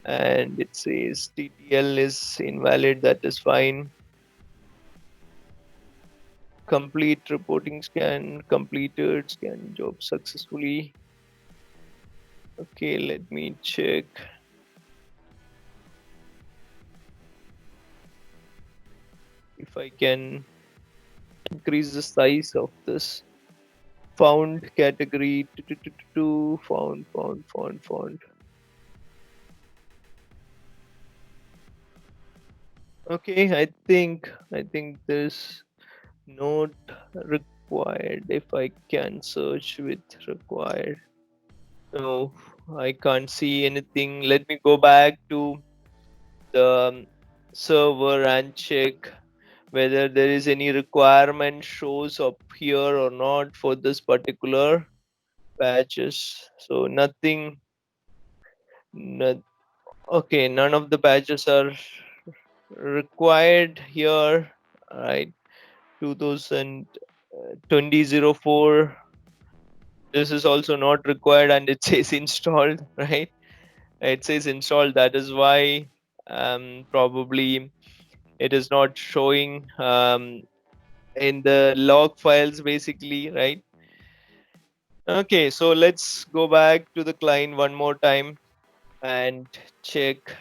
and it says TTL is invalid. That is fine. Complete reporting scan completed. Scan job successfully. Okay, let me check if I can increase the size of this found category to found. Okay, I think there's not required. If I can search with required, no, I can't see anything. Let me go back to the server and check whether there is any requirement shows up here or not for this particular patches. So nothing. No, okay, none of the patches are required here. Right, 2020-04. This is also not required, and it says installed. Right, it says installed. That is why probably it is not showing in the log files basically, right? Okay, so let's go back to the client one more time and check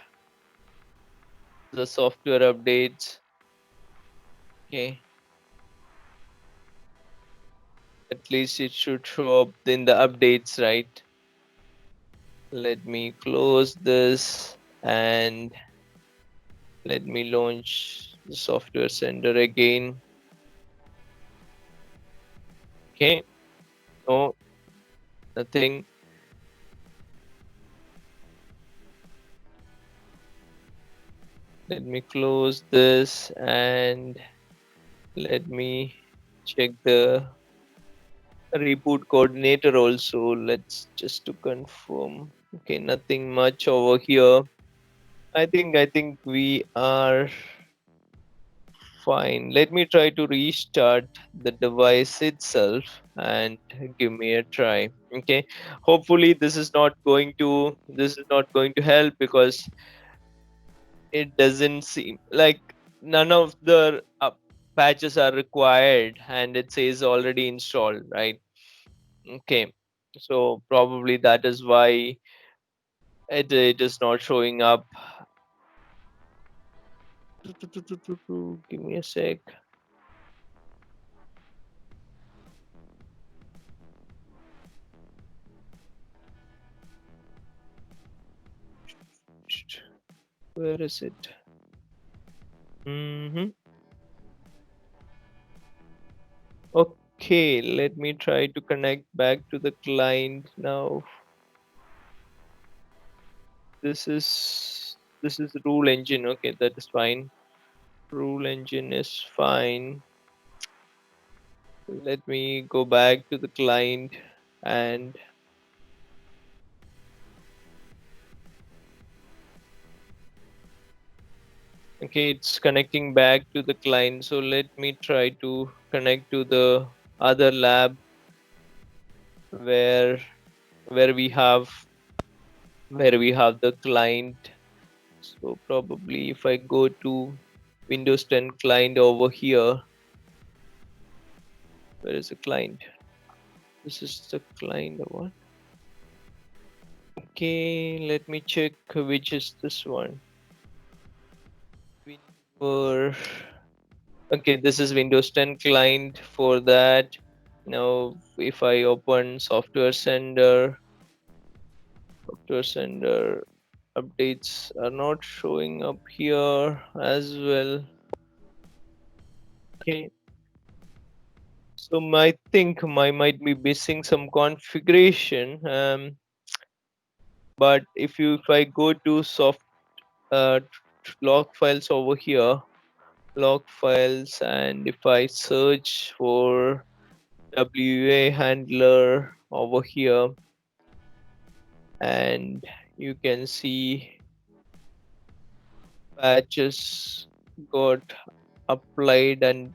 the software updates. Okay, at least it should show up in the updates, right? Let me close this and let me launch the software center again. Okay, no, nothing. Let me close this and let me check the reboot coordinator also. Let's just to confirm. Okay, nothing much over here. I think we are fine. Let me try to restart the device itself and give me a try. Okay, hopefully this is not going to help, because it doesn't seem like none of the patches are required and it says already installed, right? Okay, so probably that is why it is not showing up. Give me a sec. Where is it? Mm-hmm. Okay, let me try to connect back to the client now. This is rule engine. Okay, that is fine. Rule engine is fine. Let me go back to the client and okay, it's connecting back to the client. So let me try to connect to the other lab where where we have where we have the client. So probably if I go to Windows 10 client over here, where is the client? This is the client or what? Okay, let me check which is this one. For okay, this is Windows 10 client for that. Now if I open software sender updates are not showing up here as well. Okay, so I think I might be missing some configuration. But if I go to uh, log files over here, log files, and if I search for WUAHandler over here, and you can see patches got applied and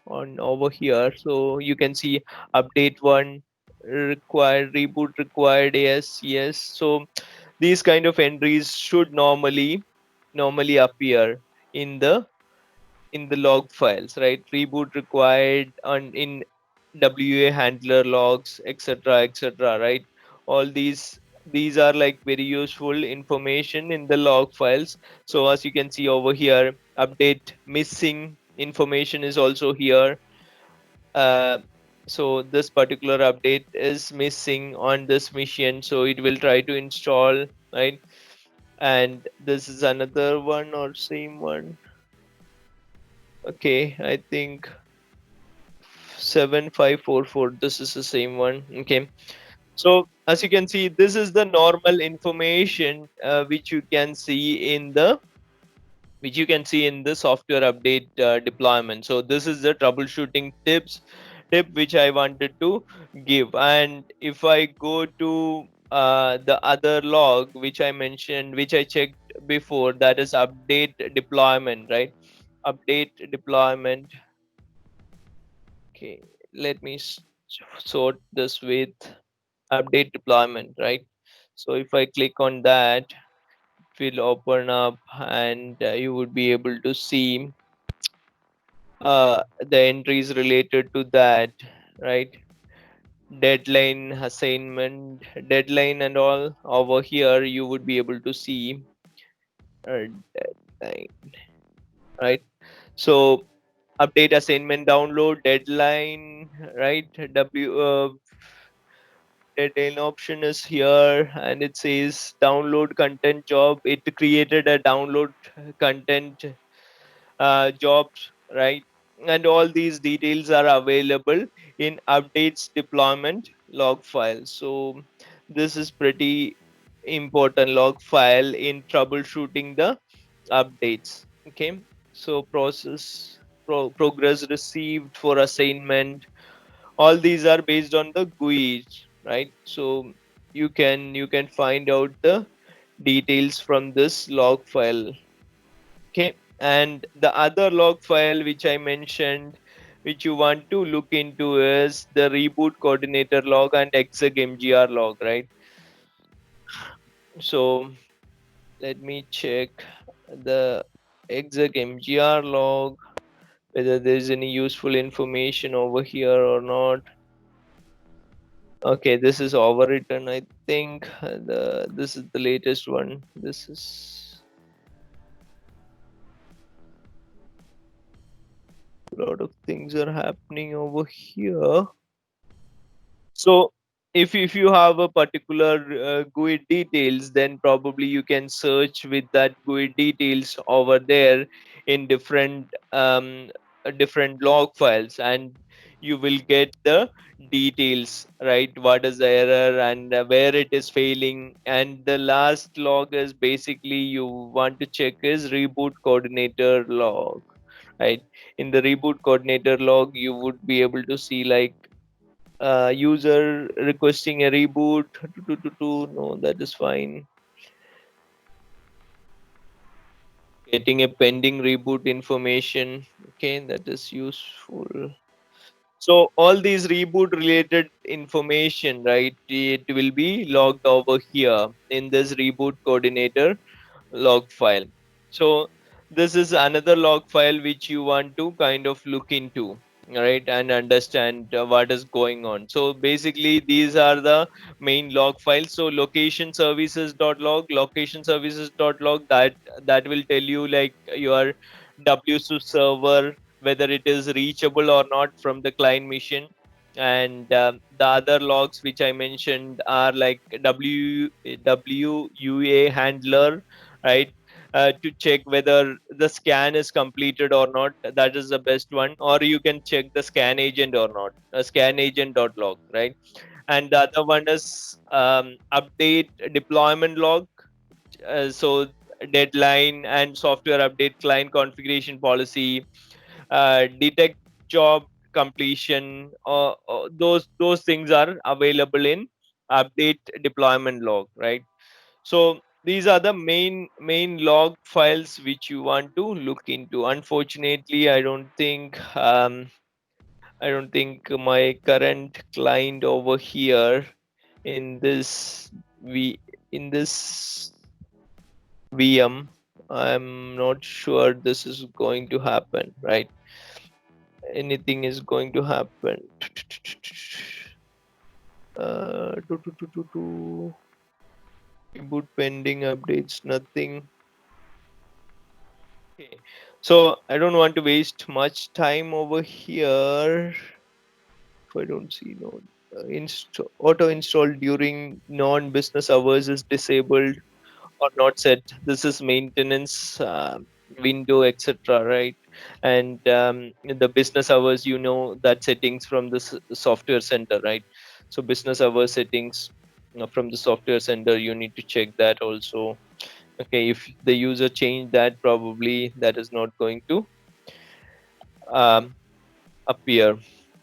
on over here. So you can see update one required, reboot required, yes, yes. So these kind of entries should normally appear in the log files, right? Reboot required on in WUAHandler logs, etc., right? All these are like very useful information in the log files. So as you can see over here, update missing information is also here. uh, so this particular update is missing on this machine, so it will try to install, right? And this is another one or same one. Okay, I think 7544, this is the same one. Okay, so as you can see, this is the normal information which you can see in the software update deployment. So this is the troubleshooting tip which I wanted to give. And if I go to the other log which I mentioned, which I checked before, that is update deployment, right? Update deployment. Okay, let me sort this with update deployment, right? So if I click on that, it will open up, and you would be able to see the entries related to that, right? Deadline, assignment, deadline, and all over here. You would be able to see uh, deadline, right? So update, assignment, download, deadline, right? Deadline option is here, and it says download content job. It created a download content jobs, right? And all these details are available in updates deployment log file. So this is pretty important log file in troubleshooting the updates. Okay, so progress received for assignment, all these are based on the GUIs, right? So you can find out the details from this log file. Okay, and the other log file which I mentioned, which you want to look into, is the Reboot Coordinator Log and Execmgr.log, right? So let me check the Execmgr.log, whether there's any useful information over here or not. Okay, this is overwritten, I think. This is the latest one. This is a lot of things are happening over here. So if you have a particular GUI details, then probably you can search with that GUI details over there in different log files, and you will get the details, right? What is the error, and where it is failing. And the last log is basically you want to check is Reboot Coordinator log, right? In the Reboot Coordinator log, you would be able to see like user requesting a reboot. No, that is fine. Getting a pending reboot information. Okay, that is useful. So all these reboot related information, right? It will be logged over here in this Reboot Coordinator log file. So this is another log file which you want to kind of look into, right, and understand what is going on. So basically these are the main log files. So Locationservices.log, that will tell you like your WSU server, whether it is reachable or not from the client machine. And the other logs which I mentioned are like WUA handler, right? To check whether the scan is completed or not. That is the best one. Or you can check the scan agent or not. ScanAgent.log, right? And the other one is update deployment log. So deadline and software update, client configuration policy, detect job completion. Those things are available in update deployment log, right? So these are the main log files which you want to look into. Unfortunately, I don't think my current client over here in this in this VM, I'm not sure this is going to happen, right? Anything is going to happen. Reboot pending updates, nothing. Okay, so I don't want to waste much time over here. If I don't see no auto install during non-business hours is disabled or not set. This is maintenance window, etc. Right? And in the business hours, you know that settings from the software center, right? So business hour settings from the software center, you need to check that also. Okay, if the user change that, probably that is not going to um, appear.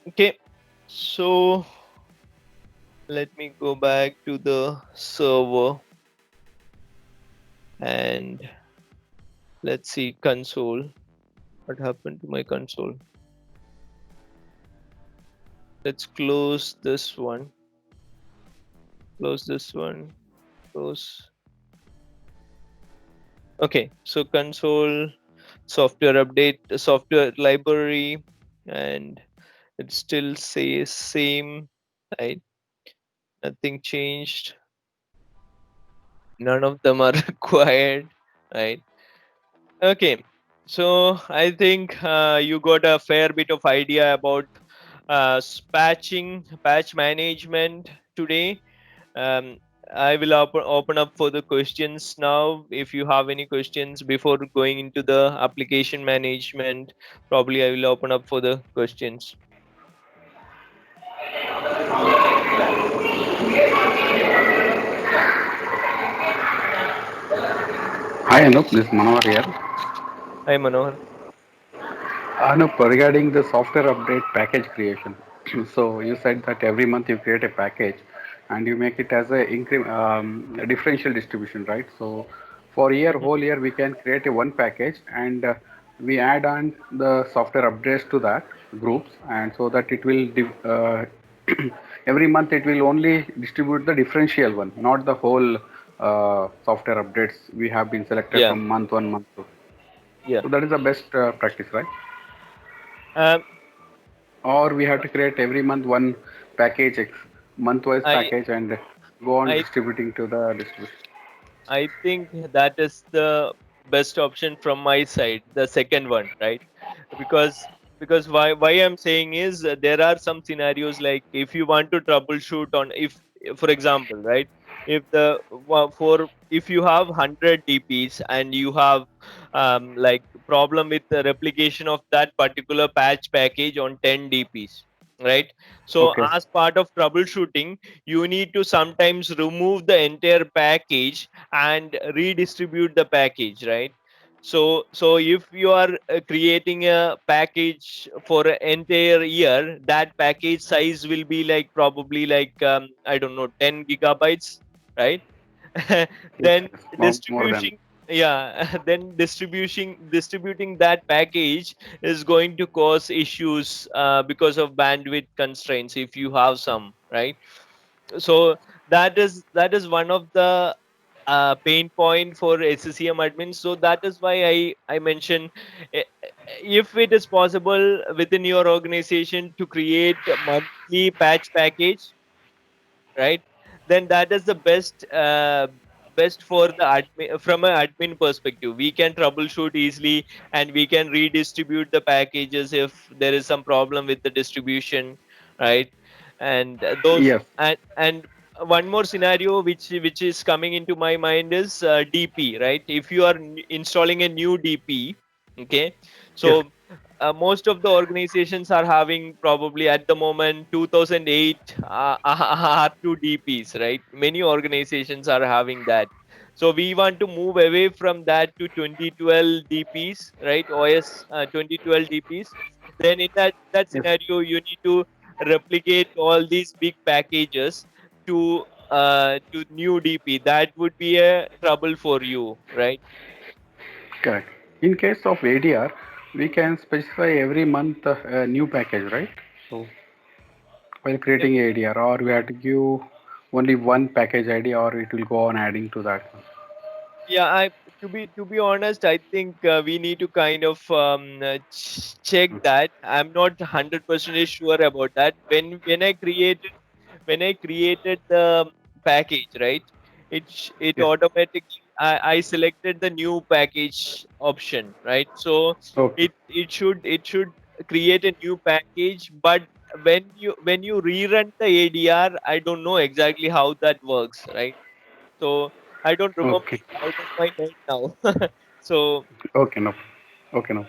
Okay, so let me go back to the server and let's see console. What happened to my console? Let's close this one. Close this one. Close. Okay, so console, software update, software library, and it still says same, right? Nothing changed. None of them are required, right? Okay, so I think you got a fair bit of idea about patch management today. Um, I will open up for the questions now. If you have any questions before going into the application management, probably I will open up for the questions. Hi Anup, this is Manohar here. Hi Manohar. Anup, regarding the software update package creation. So you said that every month you create a package and you make it as a differential distribution, right? So for Mhm. whole year we can create a one package and we add on the software updates to that groups, and so that it will every month it will only distribute the differential one, not the whole software updates we have been selected Yeah, from month one, month two. yeah. So that is the best practice, right? Um, Or we have to create every month one package, month-wise I package, and go on I distributing to the distribution. I think that is the best option from my side, the second one, right? Because why I'm saying is there are some scenarios like if you want to troubleshoot on if for example, right? If for if you have 100 DPs and you have like problem with the replication of that particular patch package on 10 DPs, right? So Okay. as part of troubleshooting, you need to sometimes remove the entire package and redistribute the package, right? So if you are creating a package for an entire year, that package size will be like probably like I don't know, 10 gigabytes, right? Yes, Then yes. More than. distributing, yeah, then distributing that package is going to cause issues because of bandwidth constraints if you have some, right? So that is one of the pain point for SCCM admins. So that is why I mention, eh, if it is possible within your organization to create a monthly patch package, right? Then that is the best for the admin. From an admin perspective, we can troubleshoot easily and we can redistribute the packages if there is some problem with the distribution, right? And those Yes, and one more scenario which is coming into my mind is DP, right? If you are installing a new DP, okay, yes, so most of the organizations are having probably at the moment 2008 R2 DPs, right? Many organizations are having that. So we want to move away from that to 2012 DPs, right? OS 2012 DPs. Then in that yes. scenario, you need to replicate all these big packages to new DP. That would be a trouble for you, right? Correct. In case of ADR, we can specify every month a new package, right? So while Yep. creating ADR, or we have to give only one package ID, or it will go on adding to that? Yeah, I to be honest, I think we need to kind of check that. I'm not 100% sure about that. When I created the package, right? It Yes. automatically I selected the new package option, right? So Okay. it should create a new package, but when you rerun the ADR, I don't know exactly how that works, right? So I don't remember Okay. out of my head now. So Okay. No. Okay. No.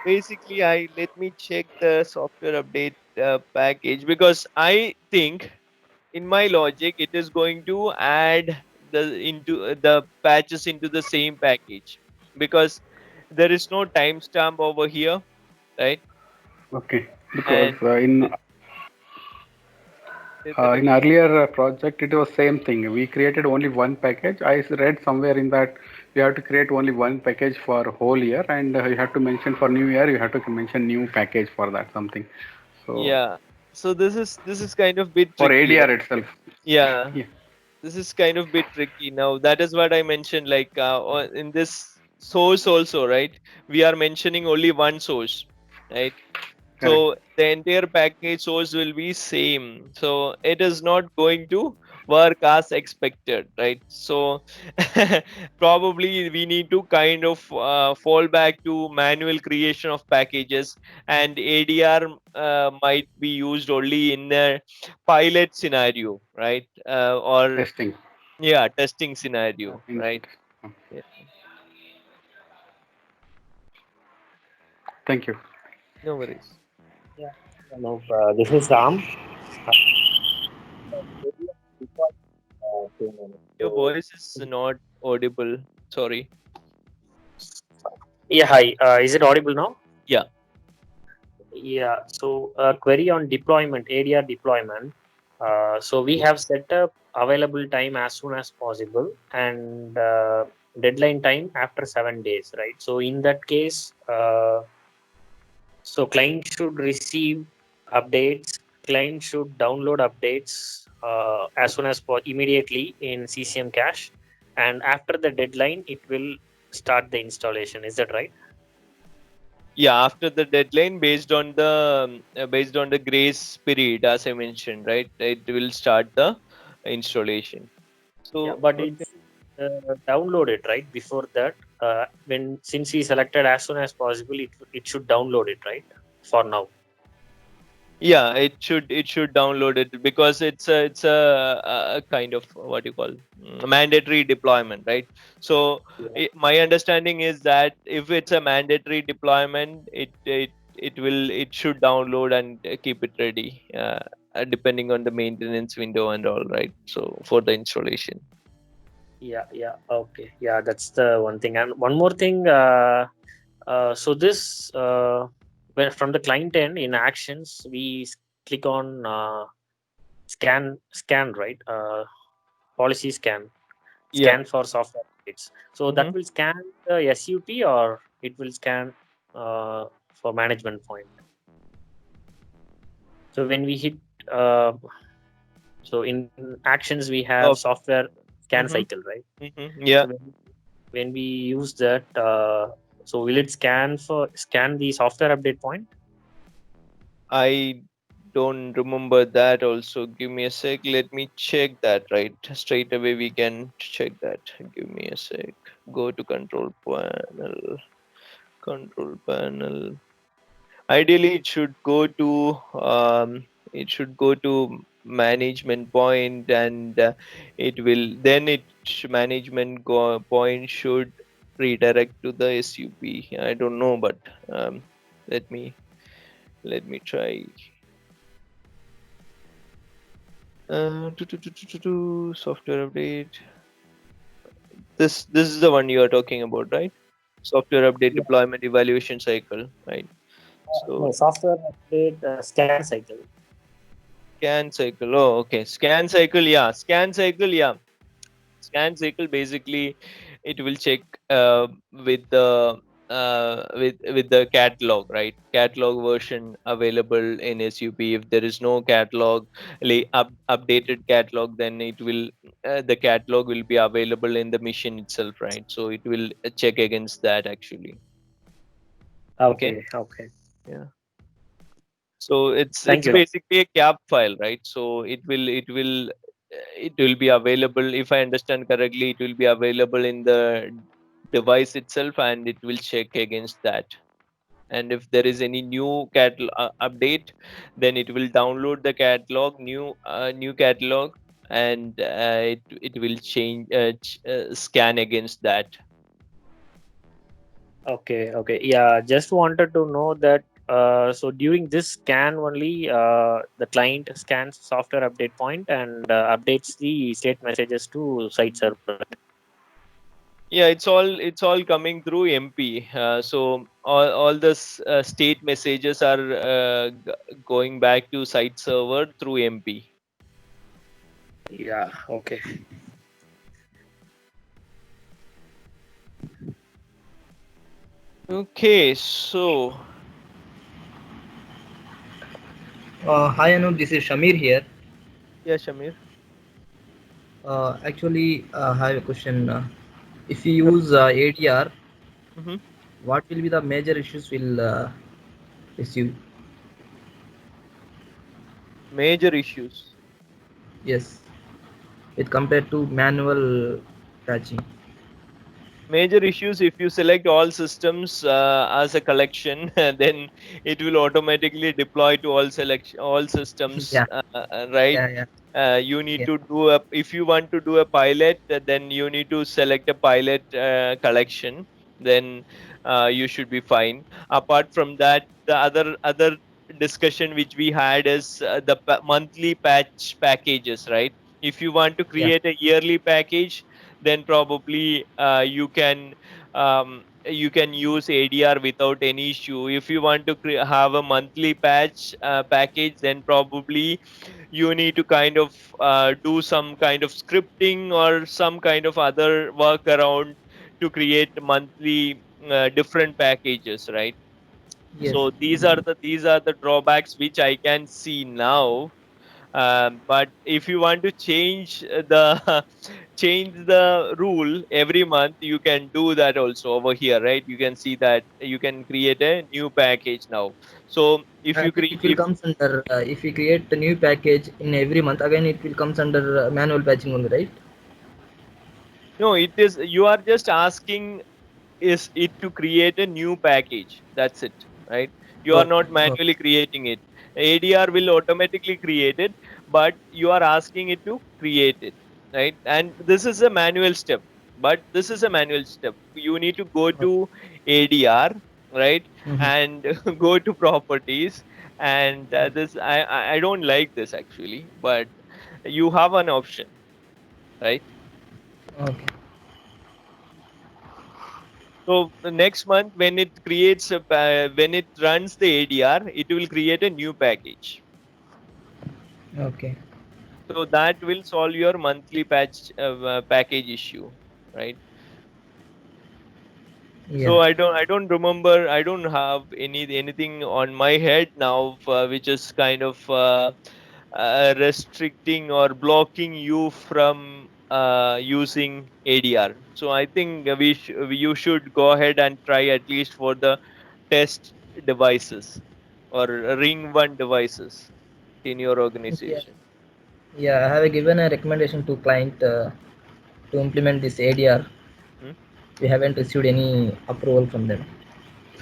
basically, I let me check the software update package, because I think in my logic it is going to add the patches into the same package, because there is no timestamp over here, right? Okay. Because And in earlier project, it was same thing. We created only one package. Read somewhere in that you have to create only one package for whole year, and you have to mention for new year, you have to mention new package for that something. So yeah, so this is kind of bit for tricky, ADR right? itself. Yeah, Yeah. this is kind of bit tricky. Now that is what I mentioned, like in this source also, right? We are mentioning only one source, right? Correct. So the entire package source will be same, so it is not going to work as expected, right? So probably we need to kind of fall back to manual creation of packages, and ADR might be used only in a pilot scenario, right? Or Testing. yeah, testing scenario, Initial right? test. Yeah, Thank you. no worries. Yeah, no, this is Ram. Uh, Your So, voice is not audible, sorry. yeah, hi. Is it audible now? Yeah. Yeah. So, query on deployment, ADR deployment. So we have set up available time as soon as possible and deadline time after 7 days, right? So in that case, so client should receive updates. Client should download updates as soon as immediately in CCM cache, and after the deadline, it will start the installation. Is that right? Yeah, after the deadline, based on the grace period, as I mentioned, right? It will start the installation. Yeah, So but it okay. download it right before that. When since we selected as soon as possible, it should download it right for now. Yeah, it should download it, because a kind of what you call mandatory deployment, right? So my understanding is that if it's a mandatory deployment, it should download and keep it ready, depending on the maintenance window and all, right? So for the installation. Yeah, yeah, okay, yeah, that's the one thing. And one more thing, so this when from the client end in actions, we click on scan, right? Policy Yeah. scan for software updates. So that Mm-hmm. will scan the SUP, or it will scan for management point. So when we hit, uh, so in actions we have Oh. software scan Mm-hmm. cycle, right? Mm-hmm. So Yeah. when we use that, so will it scan the software update point? I don't remember that also. Give me a sec. Let me check that, right. Straight away we can check that. Give me a sec. Go to control panel. Control panel. Ideally it should go to management point, and management point should redirect to the SUP. I don't know, but um let me try. Software update. This is the one you are talking about, right? Software update Yeah, deployment evaluation cycle, right? no, So software update scan cycle. scan cycle. Oh, okay. Scan cycle. Yeah. Scan cycle. Yeah. Scan cycle. Basically, it will check with the with the catalog, right? Catalog version available in SUP. If there is no catalog, updated catalog, then it will the catalog will be available in the machine itself, right? So it will check against that actually. Okay. Okay. Okay. Yeah. So Thank it's you. basically a cap file, right? So it will be available, if I understand correctly, it will be available in the device itself, and it will check against that. And if there is any new update, then it will download the catalog, new catalog, and it will scan against that. Okay. Okay. Yeah. Just wanted to know that. So during this scan only, the client scans software update point and updates the state messages to site server. Yeah, it's all coming through MP. So all the state messages are going back to site server through MP. Yeah. Okay. Okay, so Hi Anup, this is Shamir here. yeah, Shamir. Actually, I have a question. If you Sure. use ADR, Hmm. what will be the major issues will receive? Major issues. Yes, with compared to manual patching. Major issues, if you select all systems as a collection, then it will automatically deploy to all systems, Yeah, right? yeah, yeah, You need yeah. to do a if you want to do a pilot, then you need to select a pilot collection, then you should be fine. Apart from that, the other discussion which we had is the monthly patch packages, right? If you want to Yeah. create a yearly package, then probably you can use ADR without any issue. If you want to have a monthly patch package, then probably you need to kind of do some kind of scripting or some kind of other workaround to create monthly different packages, right? Yes. So these are the drawbacks which I can see now. But if you want to the change the rule every month, you can do that also over here, right? You can see that you can create a new package now. So if you create It will comes under if we create a new package in every month. Again, it will comes under manual patching only, right? no, it is you are just asking is it to create a new package. That's it, right? You are Okay. not Okay. manually creating it. ADR will automatically create it, but you are asking it to create it, right? And this is a manual step. But this is a manual step. You need to go Okay. to ADR, right? Mhm. And go to properties. And this I don't like this actually, but you have an option, right? Okay. So the next month, when it when it runs the ADR, it will create a new package. Okay. So that will solve your monthly package issue, right? Yeah. So I don't remember. I don't have anything on my head now, which is kind of restricting or blocking you from using ADR. So I think you should go ahead and try at least for the test devices or ring one devices in your Yeah. organization. Yeah. I have given a recommendation to client to implement this ADR. Hmm? We haven't received any approval from them.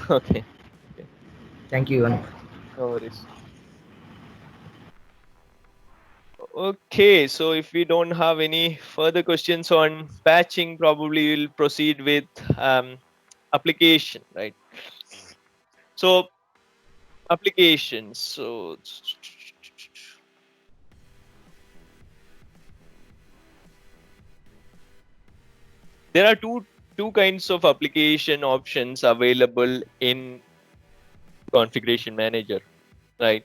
Okay. Okay. Thank you, Anup. No worries. Okay, so if we don't have any further questions on patching, probably we'll proceed with um, application, right? So applications. So there are two kinds of application options available in configuration manager, right?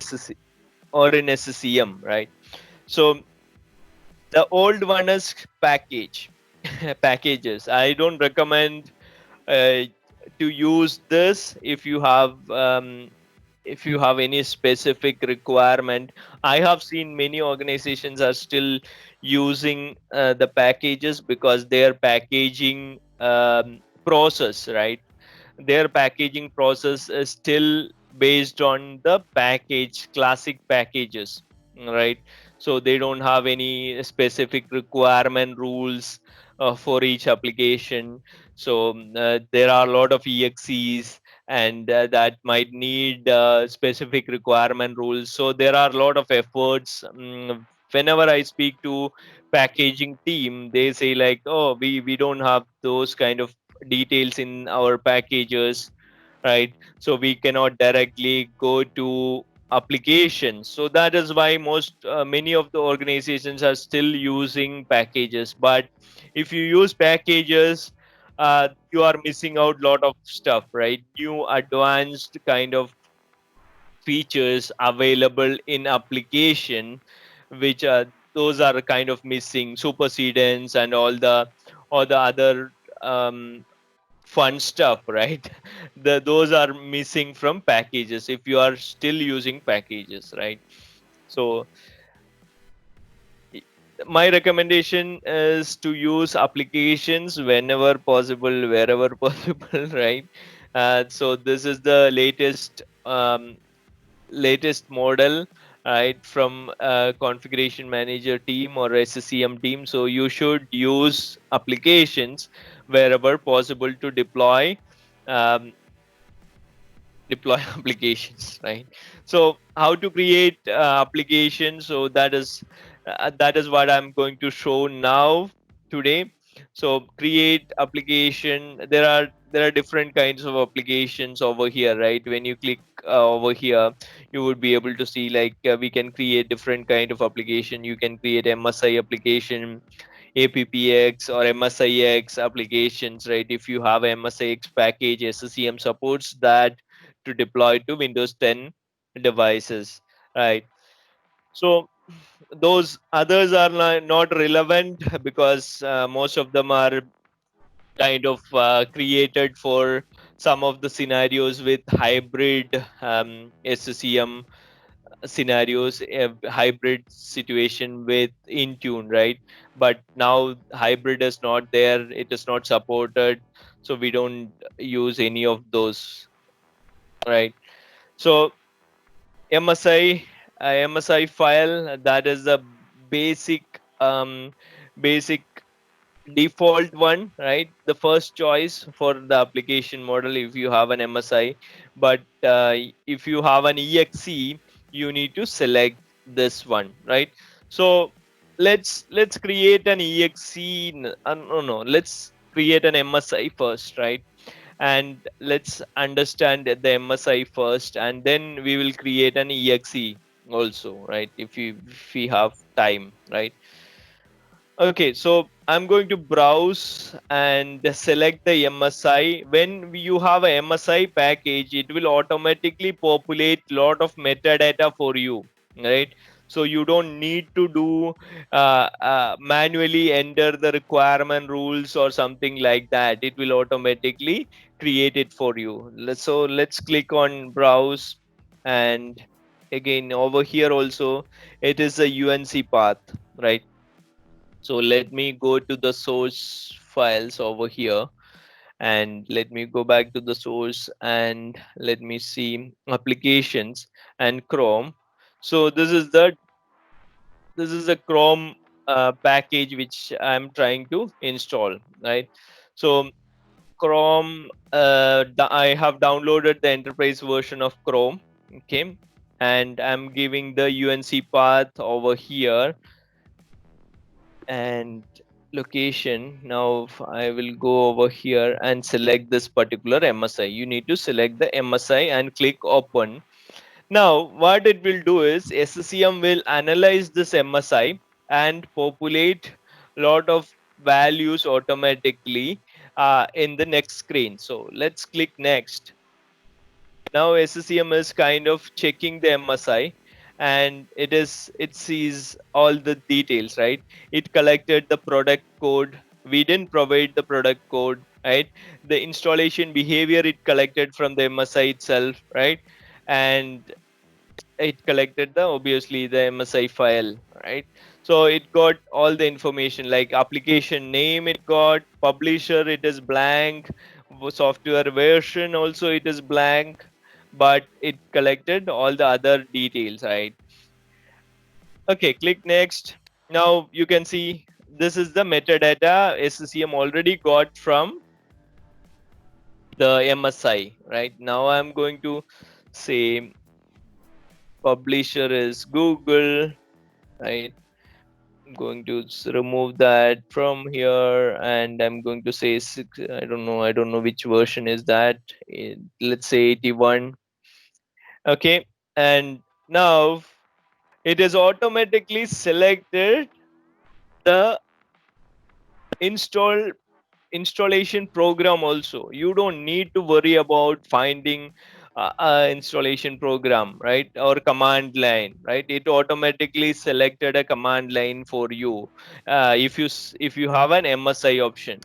SCC or in SCCM, right? So the old one is package. packages. I don't recommend to use this if you have any specific requirement. I have seen many organizations are still using the packages because their packaging process, right? Their packaging process is still based on the classic packages, right? So they don't have any specific requirement rules for each application. So there are a lot of exes, and that might need specific requirement rules. So there are a lot of efforts. Whenever I speak to packaging team, they say like, oh, we don't have those kind of details in our packages, right? So we cannot directly go to applications. So that is why many of the organizations are still using packages. But if you use packages, you are missing out lot of stuff, right? New advanced kind of features available in application, which those are kind of missing, supersedence and all the other fun stuff, right? Those are missing from packages if you are still using packages, right? So i- my recommendation is to use applications whenever possible, wherever possible, right? So this is the latest model, right, from configuration manager team or SCCM team. So you should use applications wherever possible to um, deploy applications, right? So how to create applications? So that is what I'm going to show now today. So create application. There are different kinds of applications over here, right? When you click over here, you would be able to see like we can create different kind of application. You can create MSI application, APPX or MSIX applications, right? If you have a MSIX package, SCCM supports that to deploy to Windows 10 devices, right? So those others are not relevant because most of them are kind of created for some of the scenarios with hybrid SCCM scenarios, a hybrid situation with Intune, right? But now hybrid is not there, it is not supported, so we don't use any of those, right? So MSI file, that is the basic um, basic default one, right? The first choice for the application model if you have an MSI. But if you have an exe, you need to select this one, right? So let's create an exe. No, no, let's create an MSI first, right? And let's understand the MSI first, and then we will create an exe also, right? If we have time, right? Okay, so I'm going to browse and select the MSI. When you have a MSI package, it will automatically populate lot of metadata for you, right? So you don't need to do manually enter the requirement rules or something like that. It will automatically create it for you. So let's click on browse, and again over here also it is a UNC path, right? So let me go to the source files over here, and let me go back to the source, and let me see applications and Chrome. So this is a Chrome package which I'm trying to install, right? So Chrome, I have downloaded the enterprise version of Chrome, okay, and I'm giving the UNC path over here and location. Now I will go over here and select this particular MSI. You need to select the MSI and click open. Now what it will do is SCCM will analyze this MSI and populate lot of values automatically in the next screen. So let's click next. Now SCCM is kind of checking the MSI, and it sees all the details, right? It collected the product code, we didn't provide the product code, right? The installation behavior it collected from the MSI itself, right? And it collected the obviously the MSI file, right? So it got all the information like application name, it got publisher, it is blank, software version also it is blank, but it collected all the other details, right? Okay, click next. Now you can see this is the metadata SCCM already got from the MSI, right? Now I'm going to say publisher is Google, right? I'm going to remove that from here, and I'm going to say I don't know which version is that. Let's say 81. Okay, and now it is automatically selected the install installation program also. You don't need to worry about finding installation program, right, or command line, right? It automatically selected a command line for you if you have an MSI option.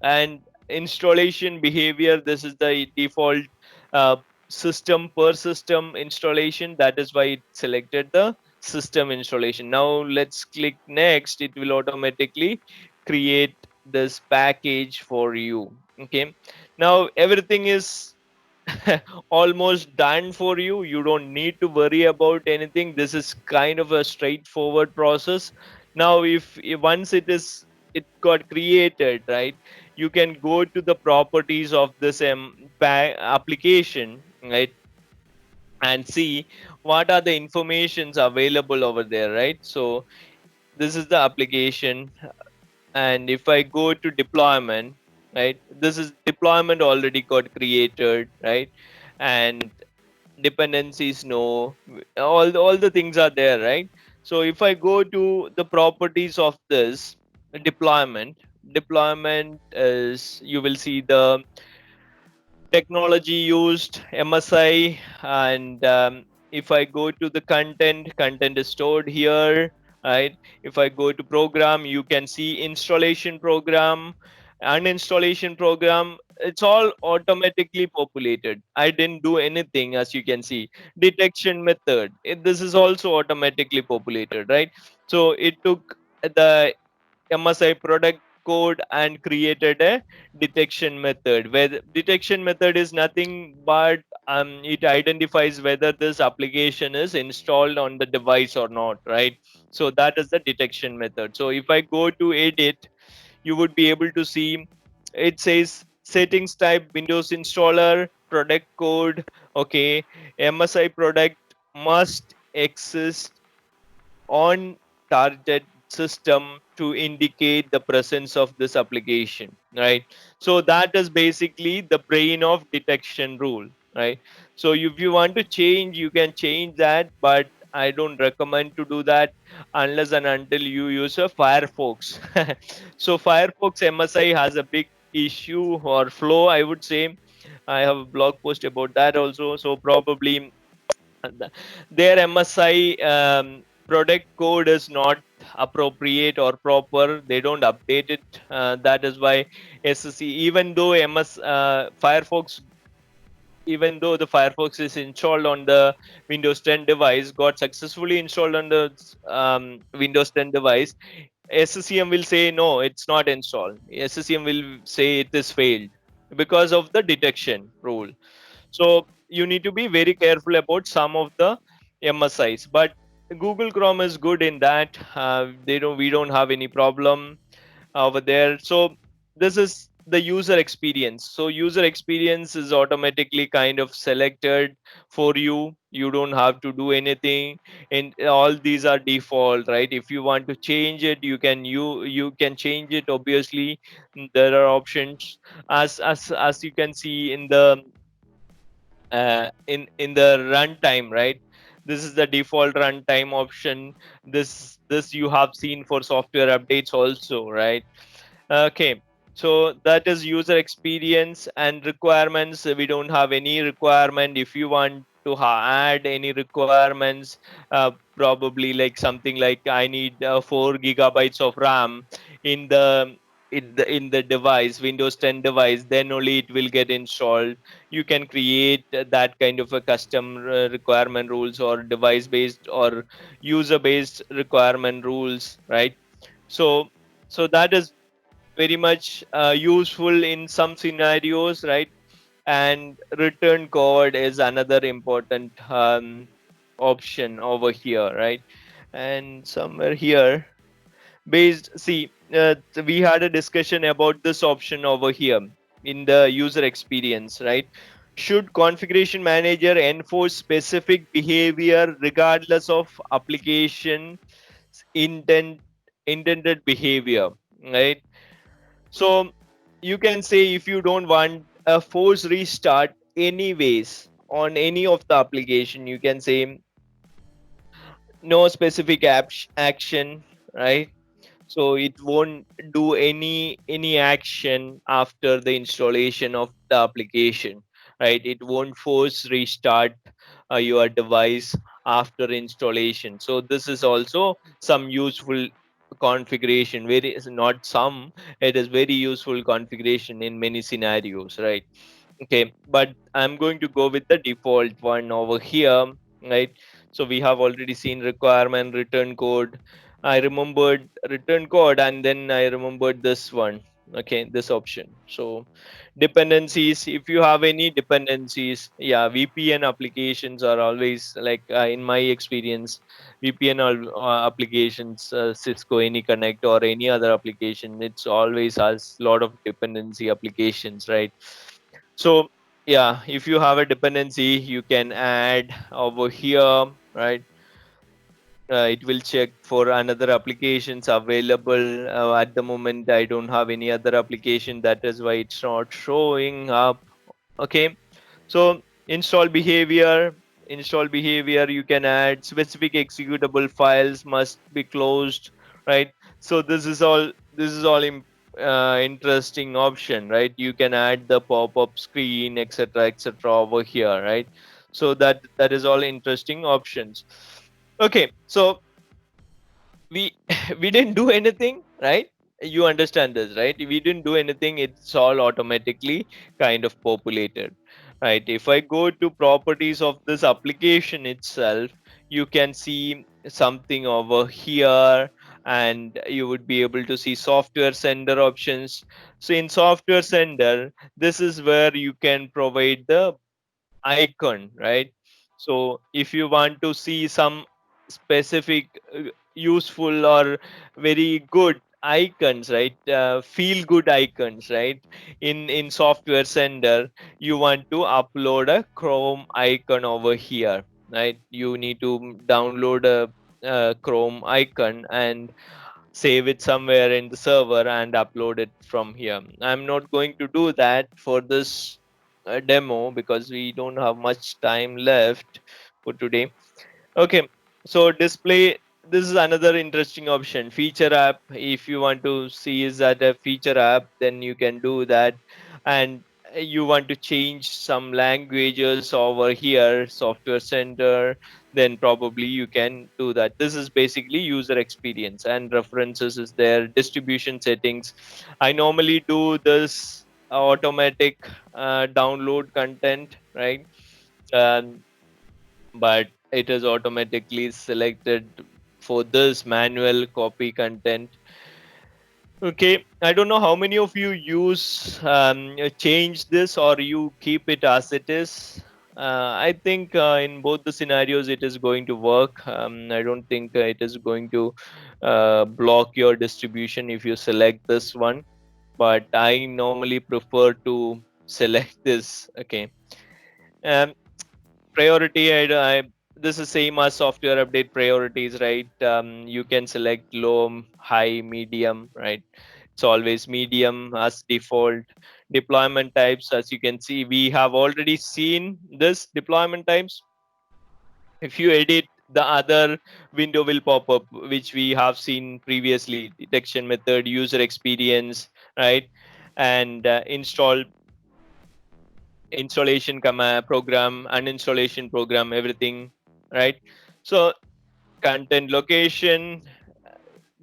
And installation behavior, this is the default uh, system per system installation, that is why it selected the system installation. Now let's click next, it will automatically create this package for you. Okay, now everything is almost done for you. You don't need to worry about anything. This is kind of a straightforward process. Now if once it got created, right, you can go to the properties of this application, right, and see what are the informations available over there, right? So this is the application, and if I go to deployment, right, this is deployment already got created, right? And dependencies, no, all the things are there, right? So if I go to the properties of this deployment is, you will see the technology used, MSI, and if I go to the content is stored here, right? If I go to program, you can see installation program, uninstallation program. It's all automatically populated. I didn't do anything, as you can see. Detection method, this is also automatically populated, right? So it took the MSI product code and created a detection method, where the detection method is nothing but it identifies whether this application is installed on the device or not, right? So that is the detection method. So if I go to edit, you would be able to see it says settings type Windows installer, product code. Okay, MSI product must exist on target system to indicate the presence of this application, right? So that is basically the brain of detection rule, right? So if you want to change, you can change that, but I don't recommend to do that unless and until you use a Firefox. So Firefox MSI has a big issue or flow, I would say. I have a blog post about that also. So probably their MSI product code is not appropriate or proper. They don't update it. That is why SSC, Firefox, even though the Firefox is installed on the Windows 10 device, got successfully installed on the Windows 10 device, SCCM will say no, it's not installed. SCCM will say it is failed because of the detection rule. So you need to be very careful about some of the MSIs. But Google Chrome is good in that. We don't have any problem over there. So this is the user experience. So user experience is automatically kind of selected for you. You don't have to do anything, and all these are default, right? If you want to change it, you can change it. Obviously, there are options as you can see in the in the runtime, right? This is the default runtime option. This you have seen for software updates also, right? Okay, so that is user experience and requirements. We don't have any requirement. If you want to add any requirements, probably like something like I need 4 gigabytes of RAM in the in the device, Windows 10 device, then only it will get installed. You can create that kind of a custom requirement rules, or device based or user based requirement rules, right? So that is very much useful in some scenarios, right? And return code is another important option over here, right? And somewhere here, based, see, we had a discussion about this option over here in the user experience, right? Should configuration manager enforce specific behavior regardless of application intent intended behavior, right? So you can say, if you don't want a force restart anyways on any of the application, you can say no specific action, right? So it won't do any action after the installation of the application, right? It won't force restart your device after installation. So this is also some useful configuration, very, not some, it is very useful configuration in many scenarios, right? Okay, but I'm going to go with the default one over here, right? So we have already seen requirement, return code. I remembered return code, and then I remembered this one. Okay, this option. So dependencies, if you have any dependencies, yeah, VPN applications are always like, in my experience, VPN applications, Cisco AnyConnect or any other application, it's always has lot of dependency applications, right? So yeah, if you have a dependency, you can add over here, right? It will check for another applications available. At the moment, I don't have any other application, that is why it's not showing up. Okay, so install behavior, you can add specific executable files must be closed, right? So this is all interesting option, right? You can add the pop-up screen, etc over here, right? So that is all interesting options. Okay, so we we didn't do anything, right? You understand this, right? We didn't do anything, it's all automatically kind of populated, right? If I go to properties of this application itself, you can see something over here, and you would be able to see software sender options. So in software sender, this is where you can provide the icon, right? So if you want to see some specific useful or very good icons, right? Feel good icons, right? In software sender, you want to upload a Chrome icon over here, right? You need to download a Chrome icon and save it somewhere in the server and upload it from here. I'm not going to do that for this demo because we don't have much time left for today. Okay, so display. This is another interesting option. Feature app. If you want to see is that a feature app, then you can do that. And you want to change some languages over here, Software Center, then probably you can do that. This is basically user experience, and references is there. Distribution settings. I normally do this automatic download content, right? Um, but it is automatically selected for this manual copy content. Okay, I don't know how many of you use change this, or you keep it as it is. I think in both the scenarios it is going to work. I don't think it is going to block your distribution if you select this one, but I normally prefer to select this. Okay. Um, Priority, I this is same as software update priorities, right? You can select low, high, medium, right? It's always medium as default. Deployment types, as you can see, we have already seen this deployment types. If you edit, the other window will pop up, which we have seen previously: detection method, user experience, right? And installation command program, uninstallation program, everything, right? So content location,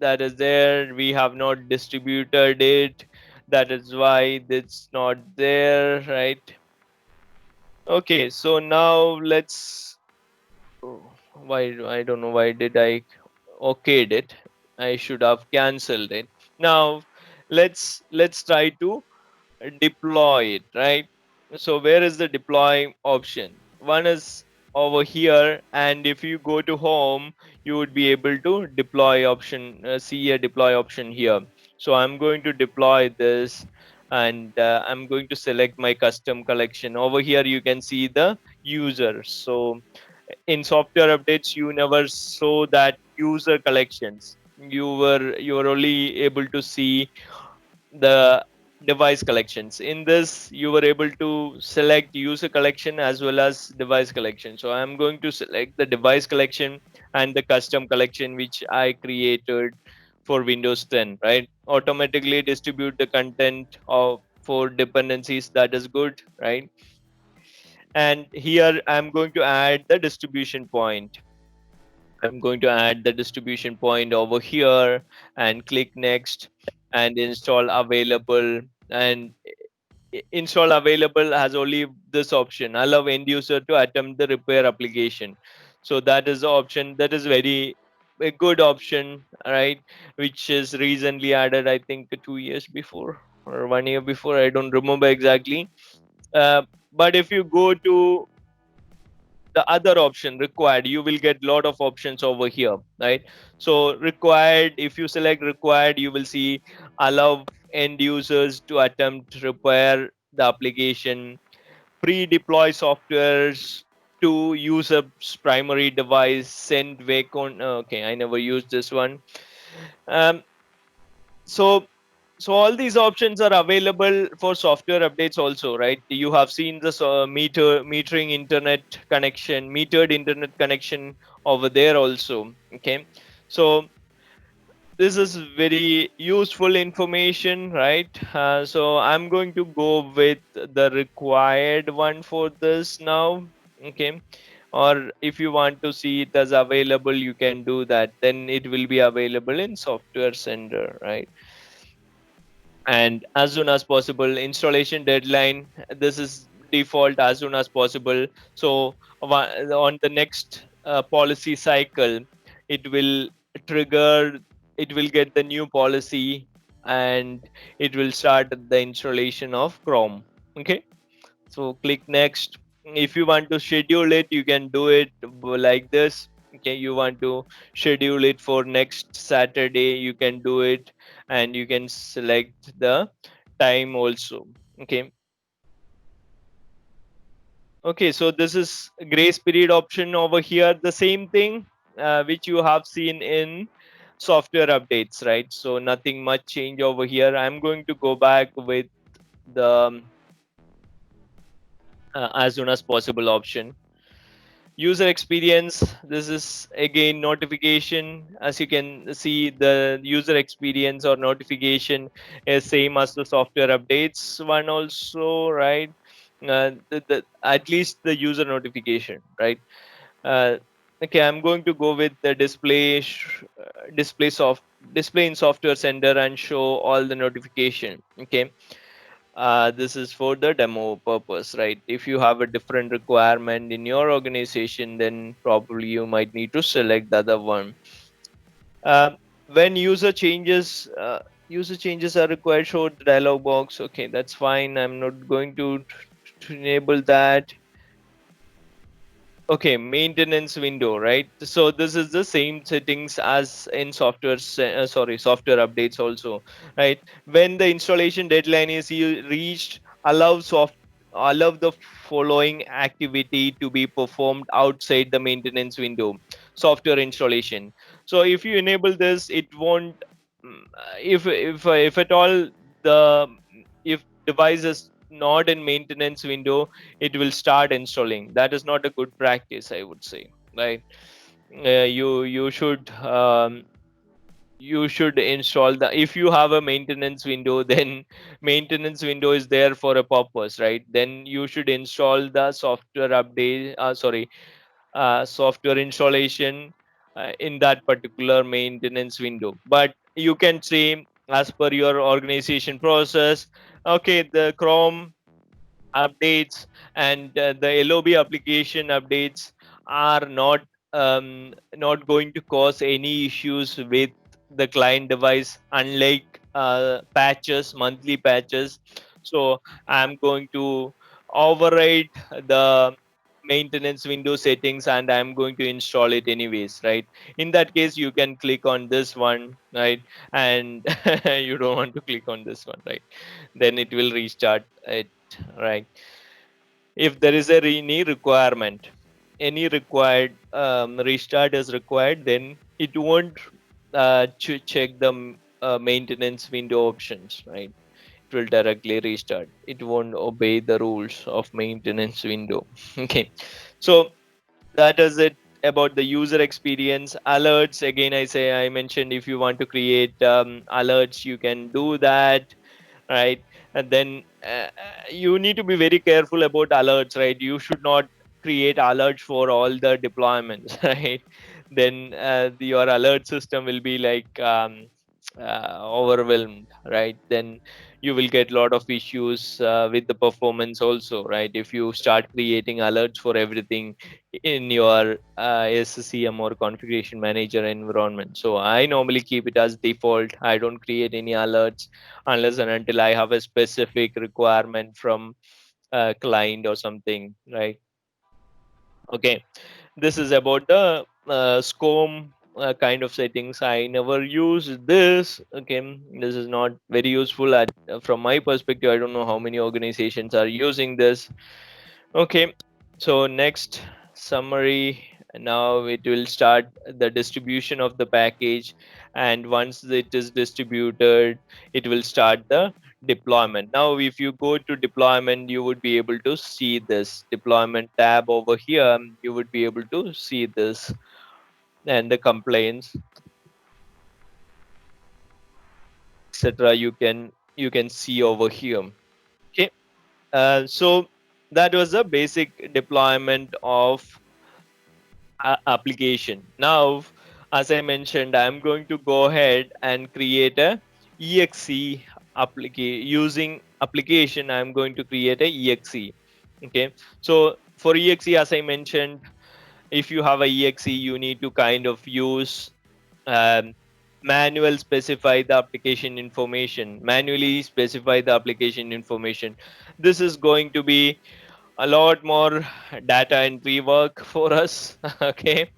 that is there. We have not distributed it. That is why it's not there, right? Okay, so now let's. Oh, why I don't know why did I okayed it. I should have cancelled it. Now let's try to deploy it, right? So where is the deploy option? One is over here, and if you go to home, you would be able to deploy option, see a deploy option here. So I'm going to deploy this, and I'm going to select my custom collection. Over here you can see the users. So in software updates you never saw that user collections. You were only able to see the device collections. In this you were able to select user collection as well as device collection. So I'm going to select the device collection and the custom collection which I created for Windows 10, right? Automatically distribute the content of for dependencies, that is good, right? And here I'm going to add the distribution point. I'm going to add the distribution point over here and click next and install available. And install available has only this option, allow end user to attempt the repair application. So that is the option, that is very a good option, right? Which is recently added, I think 2 years before or 1 year before, I don't remember exactly. uh, but if you go to the other option required, you will get lot of options over here, right? So required, if you select required, you will see allow end users to attempt repair the application, pre-deploy softwares to user's primary device, send wacom. Okay, I never used this one. um, so so all these options are available for software updates also, right? You have seen this metering internet connection, metered internet connection over there also. Okay, so this is very useful information, right? So I'm going to go with the required one for this now. Okay, or if you want to see it as available, you can do that, then it will be available in software center, right? And as soon as possible installation deadline, this is default as soon as possible. So on the next policy cycle, it will trigger, it will get the new policy, and it will start the installation of Chrome. Okay, so click next. If you want to schedule it, you can do it like this. Okay, you want to schedule it for next Saturday, you can do it, and you can select the time also. Okay, okay, so this is grace period option over here, the same thing which you have seen in software updates, right? So nothing much change over here. I'm going to go back with the as soon as possible option. User experience, this is again notification. As you can see, the user experience or notification is same as the software updates one also, right? At least the user notification, right? uh, okay, I'm going to go with the display in software center and show all the notification. Okay, this is for the demo purpose, right? If you have a different requirement in your organization, then probably you might need to select the other one. When user changes are required, show the dialog box. Okay, that's fine, I'm not going to enable that. Okay, maintenance window, right? So this is the same settings as in software updates also, right? When the installation deadline is reached, allow soft allow the following activity to be performed outside the maintenance window: software installation. So if you enable this, it won't, if at all the if device is not in maintenance window, it will start installing. That is not a good practice, I would say, right? You should install the, if you have a maintenance window, then maintenance window is there for a purpose, right? Then you should install the software update, software installation in that particular maintenance window. But you can say, as per your organization process, okay, the Chrome updates and the LOB application updates are not going to cause any issues with the client device, unlike monthly patches. So I'm going to override the maintenance window settings and I'm going to install it anyways, right? In that case, you can click on this one, right? And you don't want to click on this one, right? Then it will restart it, right? If there is any requirement, any required restart is required, then it won't check the maintenance window options, right? It will directly restart. It won't obey the rules of maintenance window. Okay, so that is it about the user experience. Alerts, again, I mentioned, if you want to create alerts, you can do that, right? And then you need to be very careful about alerts, right? You should not create alerts for all the deployments, right? Then your alert system will be like overwhelmed, right? Then you will get a lot of issues with the performance also, right? If you start creating alerts for everything in your SCCM or configuration manager environment. So I normally keep it as default. I don't create any alerts unless and until I have a specific requirement from a client or something, right? Okay, this is about the SCOM kind of settings. I never use this. Okay, this is not very useful from my perspective. I don't know how many organizations are using this. Okay, so next summary. Now it will start the distribution of the package, and once it is distributed, it will start the deployment. Now, if you go to deployment, you would be able to see this deployment tab over here. You would be able to see this and the complaints, etc. You can see over here. Okay, so that was a basic deployment of application. Now, as I mentioned, I'm going to go ahead and create a exe using application. I'm going to create a exe. Okay, so for exe, as I mentioned, if you have a exe, you need to kind of use um, manually specify the application information. This is going to be a lot more data entry work for us. Okay,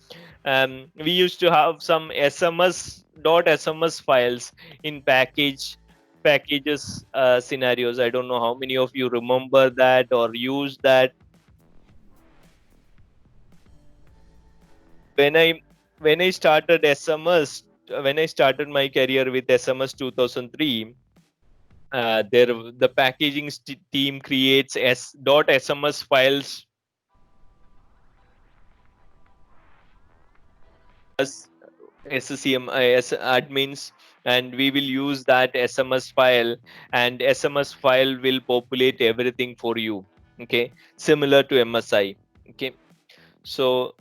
we used to have some sms files in packages scenarios. I don't know how many of you remember that or use that. When i when i started sms when I started my career with sms 2003, there the packaging team creates sms files as SCCM as admins, and we will use that SMS file, and SMS file will populate everything for you. Okay, similar to MSI. Okay, so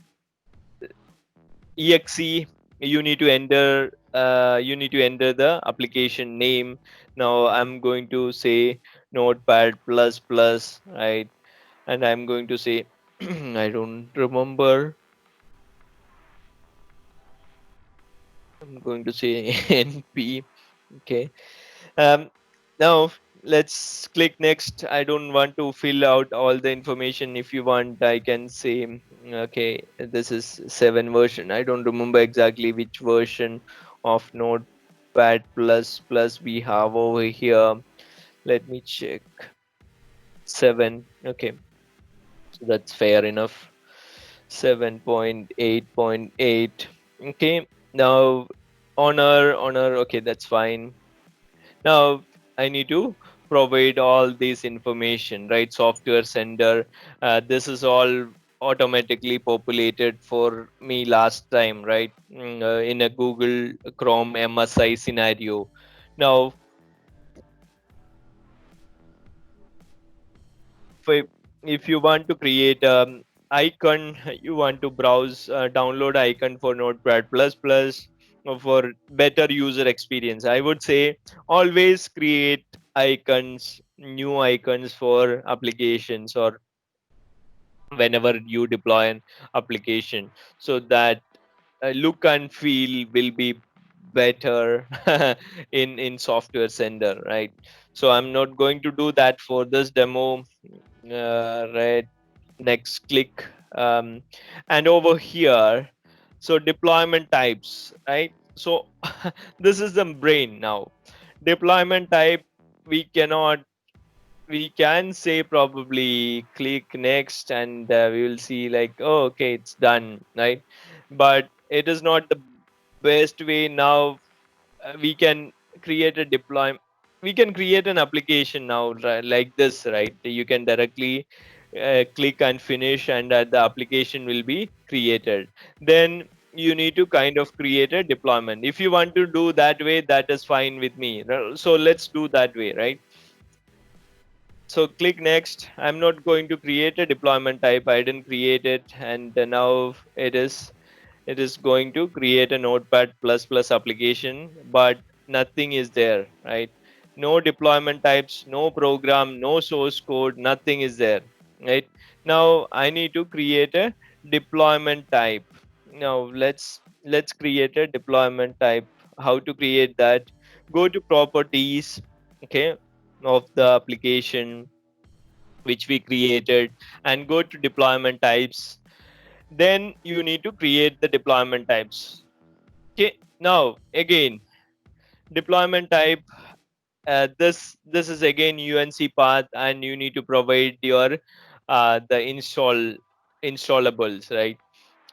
exe, you need to enter the application name. Now I'm going to say Notepad plus plus, right? And I'm going to say I don't remember. I'm going to say np. Okay. Um, Now let's click next. I don't want to fill out all the information. If you want, I can say, okay, this is 7 version. I don't remember exactly which version of Notepad plus plus we have over here. Let me check. 7. Okay, so that's fair enough. 7.8.8. Okay, now honor. Okay, that's fine. Now I need to provide all this information, right? Software sender. This is all automatically populated for me last time, right? In a Google Chrome MSI scenario. Now, if, if you want to create icon you want to browse, download icon for Notepad plus plus for better user experience. I would say always create icons, new icons for applications or whenever you deploy an application, so that look and feel will be better in software sender, right? So I'm not going to do that for this demo. Right, next click. And over here, so deployment types, right? So this is the brain now. Deployment type, we cannot, we can say probably click next and we will see like, oh, okay, it's done, right? But it is not the best way. Now we can create a deployment, we can create an application now, right, like this, right? You can directly click and finish and the application will be created. Then you need to kind of create a deployment. If you want to do that way, that is fine with me. So let's do that way, right? So click next. I'm not going to create a deployment type, I didn't create it, and now it is going to create a Notepad plus plus application, but nothing is there, right? No deployment types, no program, no source code, nothing is there, right? Now I need to create a deployment type. Now let's create a deployment type. How to create that? Go to properties, okay, of the application which we created, and go to deployment types. Then you need to create the deployment types. Okay, now again, deployment type, this is again unc path, and you need to provide your the installables, right?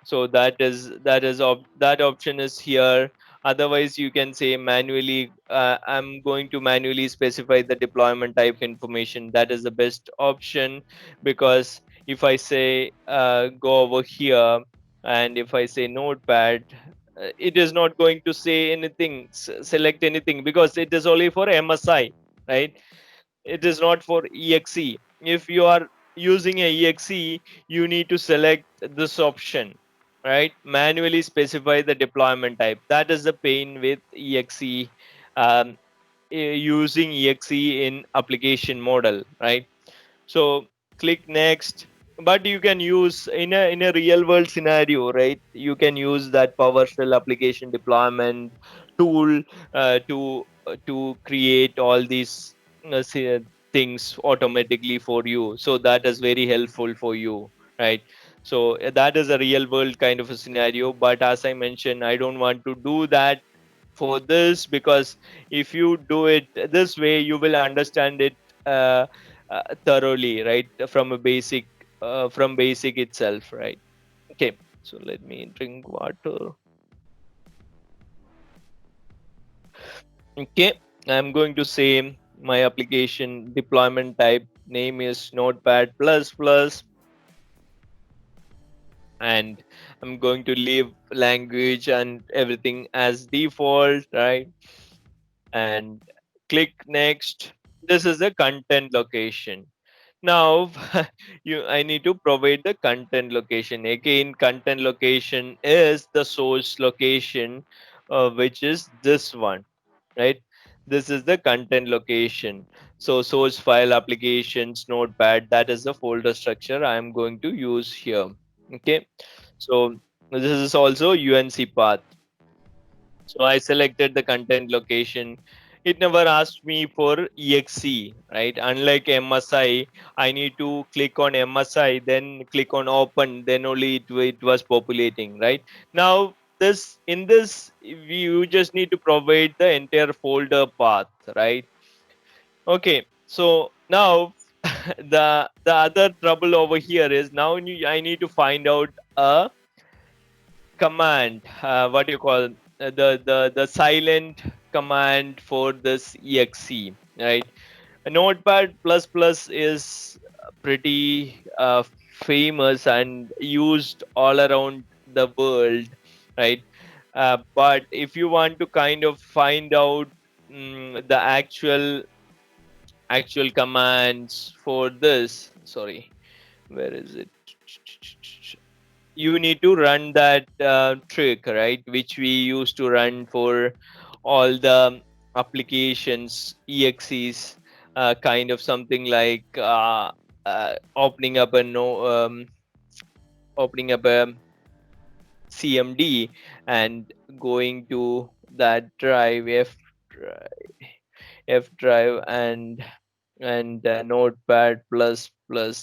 So that option is here. Otherwise you can say manually, I'm going to manually specify the deployment type information. That is the best option, because if I say go over here, and if I say notepad, it is not going to say anything, select anything, because it is only for msi, right? It is not for exe. If you are using a exe, you need to select this option, right? Manually specify the deployment type. That is the pain with exe, um, using exe in application model, right? So click next. But you can use in a real world scenario, right? You can use that PowerShell application deployment tool to create all these things automatically for you. So that is very helpful for you, right? So that is a real world kind of a scenario. But as I mentioned, I don't want to do that for this, because if you do it this way, you will understand it thoroughly, right? From basic itself, right? Okay, so let me drink water. Okay, I'm going to say my application deployment type name is notepad plus plus, and I'm going to leave language and everything as default, right? And click next. This is the content location. Now you I need to provide the content location. Again, content location is the source location, which is this one, right? This is the content location. So source file applications notepad, that is the folder structure I am going to use here. Okay, so this is also unc path. So I selected the content location. It never asked me for exe, right? Unlike MSI, I need to click on MSI, then click on open, then only it was populating, right? Now this in this you just need to provide the entire folder path, right? Okay, so now the other trouble over here is now I need to find out a command, what you call the silent command for this exe, right? Notepad plus plus is pretty famous and used all around the world, right? But if you want to kind of find out the actual commands for this, sorry, where is it? you need to run that trick, right, which we used to run for all the applications exes, kind of something like opening up a no opening up a cmd and going to that drive f drive and notepad plus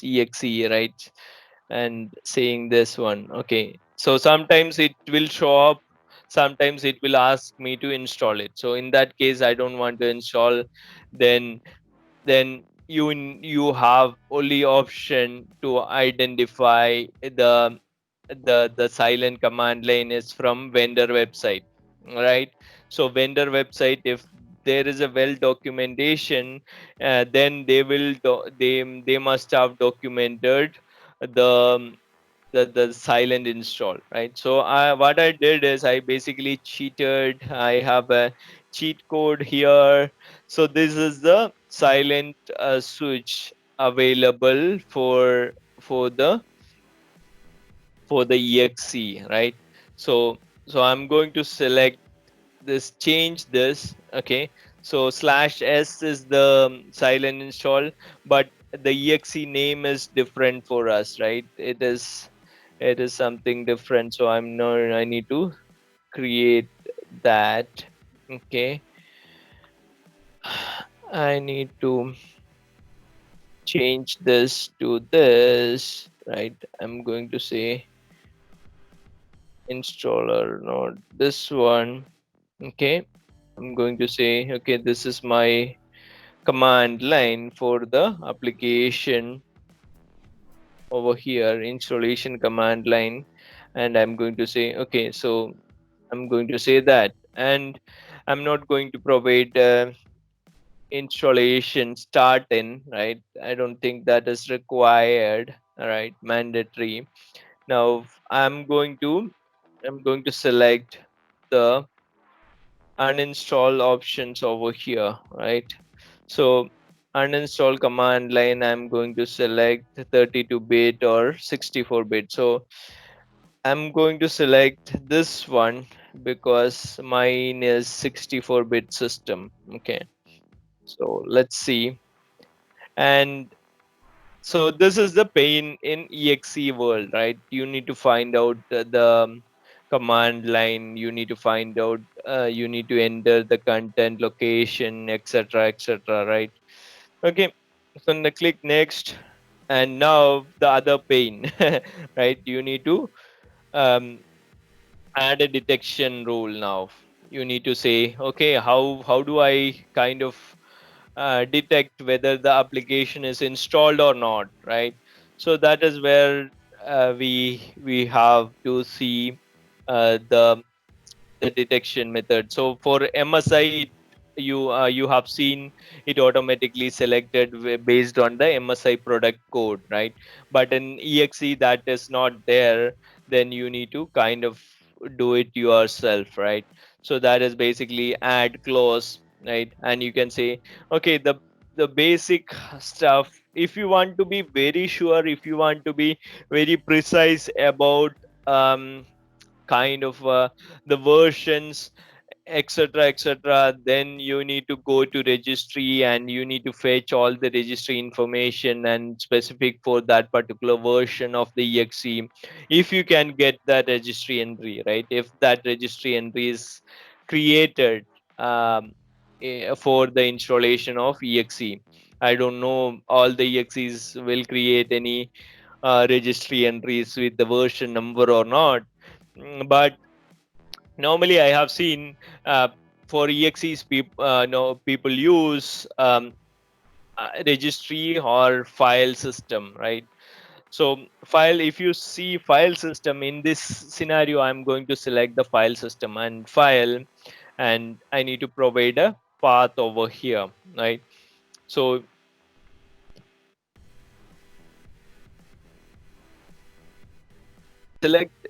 exe, right, and saying this one. Okay, so sometimes it will show up, sometimes it will ask me to install it. So in that case I don't want to install, then you have only option to identify the silent command line is from vendor website, right? So vendor website, if there is a well documentation, then they must have documented the the silent install, right? So what I did is I basically cheated. I have a cheat code here. So this is the silent switch available for the for the exe, right? So I'm going to select this, change this. Okay, so /s is the silent install, but the exe name is different for us, right? It is something different, so I need to create that. Okay, I need to change this to this, right? I'm going to say installer, not this one. Okay, I'm going to say, okay, this is my command line for the application over here, installation command line. And I'm going to say, okay, so I'm going to say that, and I'm not going to provide installation start in, right? I don't think that is required, all right, mandatory. Now I'm going to select the uninstall options over here, right? So uninstall command line, I'm going to select 32-bit or 64-bit. So I'm going to select this one because mine is 64-bit system. Okay, so let's see. And so this is the pain in exe world, right? You need to find out the command line, you need to find out, you need to enter the content, location, etc., etc., right? Okay, so now click next, and now the other pane, right? You need to um, add a detection rule now. You need to say, okay, how do I kind of detect whether the application is installed or not, right? So that is where we have to see the detection method. So for MSI, you have seen it automatically selected based on the MSI product code, right? But in EXE that is not there. Then you need to kind of do it yourself, right? So that is basically add clause, right? And you can say, okay, the basic stuff. If you want to be very sure, if you want to be very precise about kind of the versions, etc., etc., then you need to go to registry and you need to fetch all the registry information and specific for that particular version of the exe. If you can get that registry entry, right, if that registry entry is created um, for the installation of exe. I don't know all the exes will create any registry entries with the version number or not. But normally I have seen for exes people use registry or file system, right? So file, if you see file system in this scenario, I'm going to select the file system and file, and I need to provide a path over here, right? So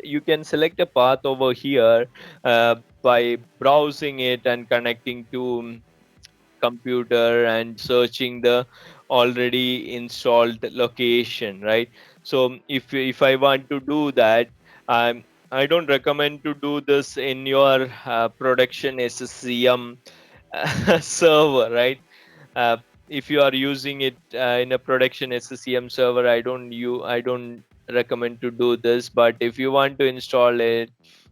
you can select a path over here by browsing it and connecting to computer and searching the already installed location, right? So if I want to do that, I don't recommend to do this in your production SCCM server, right? uh, if you are using it in a production SCCM server, I don't recommend to do this. But if you want to install it,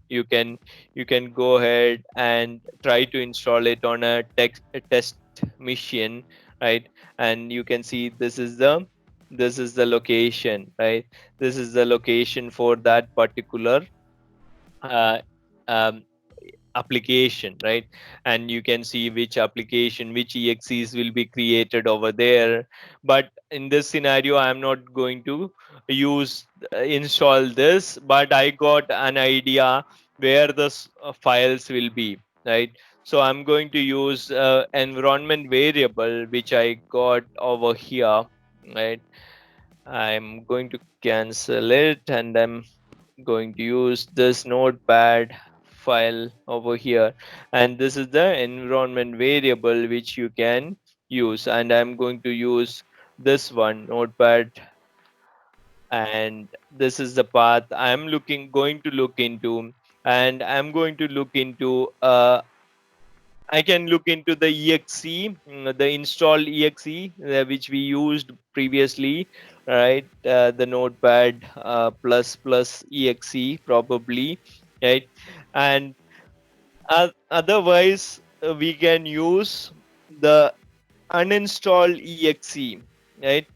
you can you can go ahead and try to install it on a test machine, right? And you can see this is the location, right? This is the location for that particular uh, um, application, right? And you can see which application, which exes will be created over there. But in this scenario, I'm not going to use install this, but I got an idea where the files will be, right? So I'm going to use environment variable which I got over here, right? I'm going to cancel it, and I'm going to use this notepad file over here, and this is the environment variable which you can use. And I'm going to use this one notepad, and this is the path I'm looking going to look into. And I'm going to look into I can look into the exe, the install exe, which we used previously, right? The notepad plus exe probably, right? And otherwise, we can use the uninstall exe, right?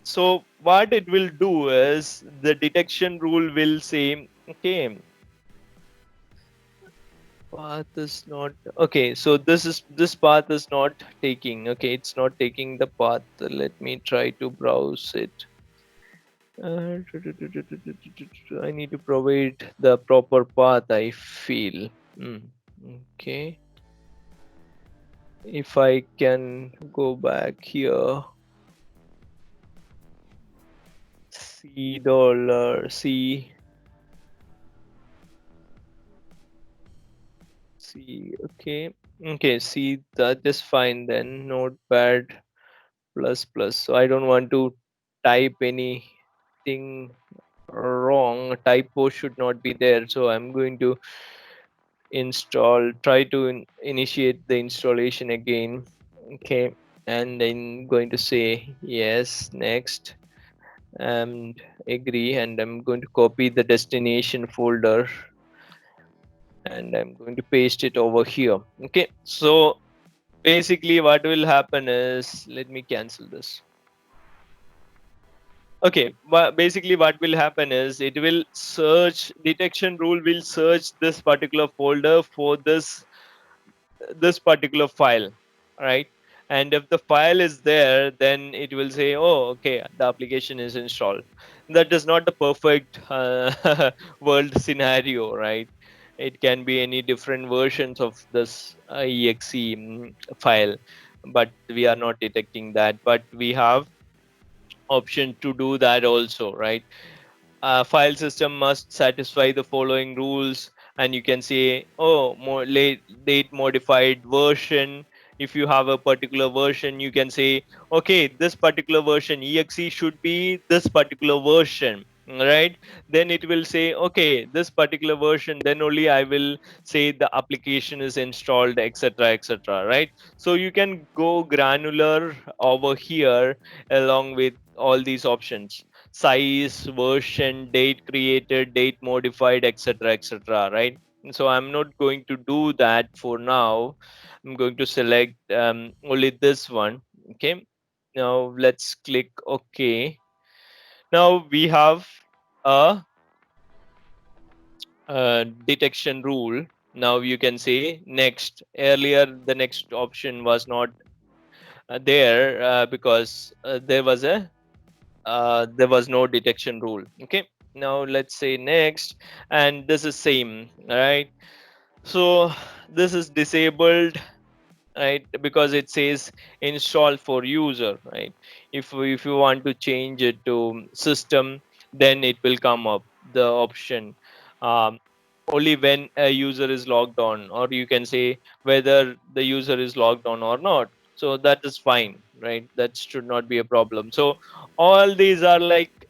So what it will do is the detection rule will say, okay, path is not okay. So this path is not taking. Okay, it's not taking the path. Let me try to browse it. I need to provide the proper path, I feel. Okay, if I can go back here, C C. Okay, okay. See, that is fine then. Notepad plus. So I don't want to type anything wrong. Typo should not be there. So I'm going to try to initiate the installation again. Okay, and then going to say yes, next, and agree. And I'm going to copy the destination folder, and I'm going to paste it over here. Okay, so basically what will happen is, let me cancel this. Okay, but basically what will happen is, it will search, detection rule will search this particular folder for this particular file, right? And if the file is there, then it will say, oh, okay, the application is installed. That is not the perfect world scenario, right? It can be any different versions of this exe file, but we are not detecting that. But we have option to do that also, right? File system must satisfy the following rules, and you can say, oh, more late date modified version. If you have a particular version, you can say, okay, this particular version exe should be this particular version, right? Then it will say, okay, this particular version, then only I will say the application is installed, etc, etc, right? So you can go granular over here along with all these options: size, version, date created, date modified, etc, etc, right? So I'm not going to do that for now. I'm going to select only this one. Okay, now let's click OK. Now we have a, detection rule. Now you can say next. Earlier the next option was not there, because there was no detection rule. Okay, now let's say next, and this is same, right? So this is disabled, right? Because it says install for user, right? If you want to change it to system, then it will come up the option, um, only when a user is logged on, or you can say whether the user is logged on or not. So that is fine, right? That should not be a problem. So all these are like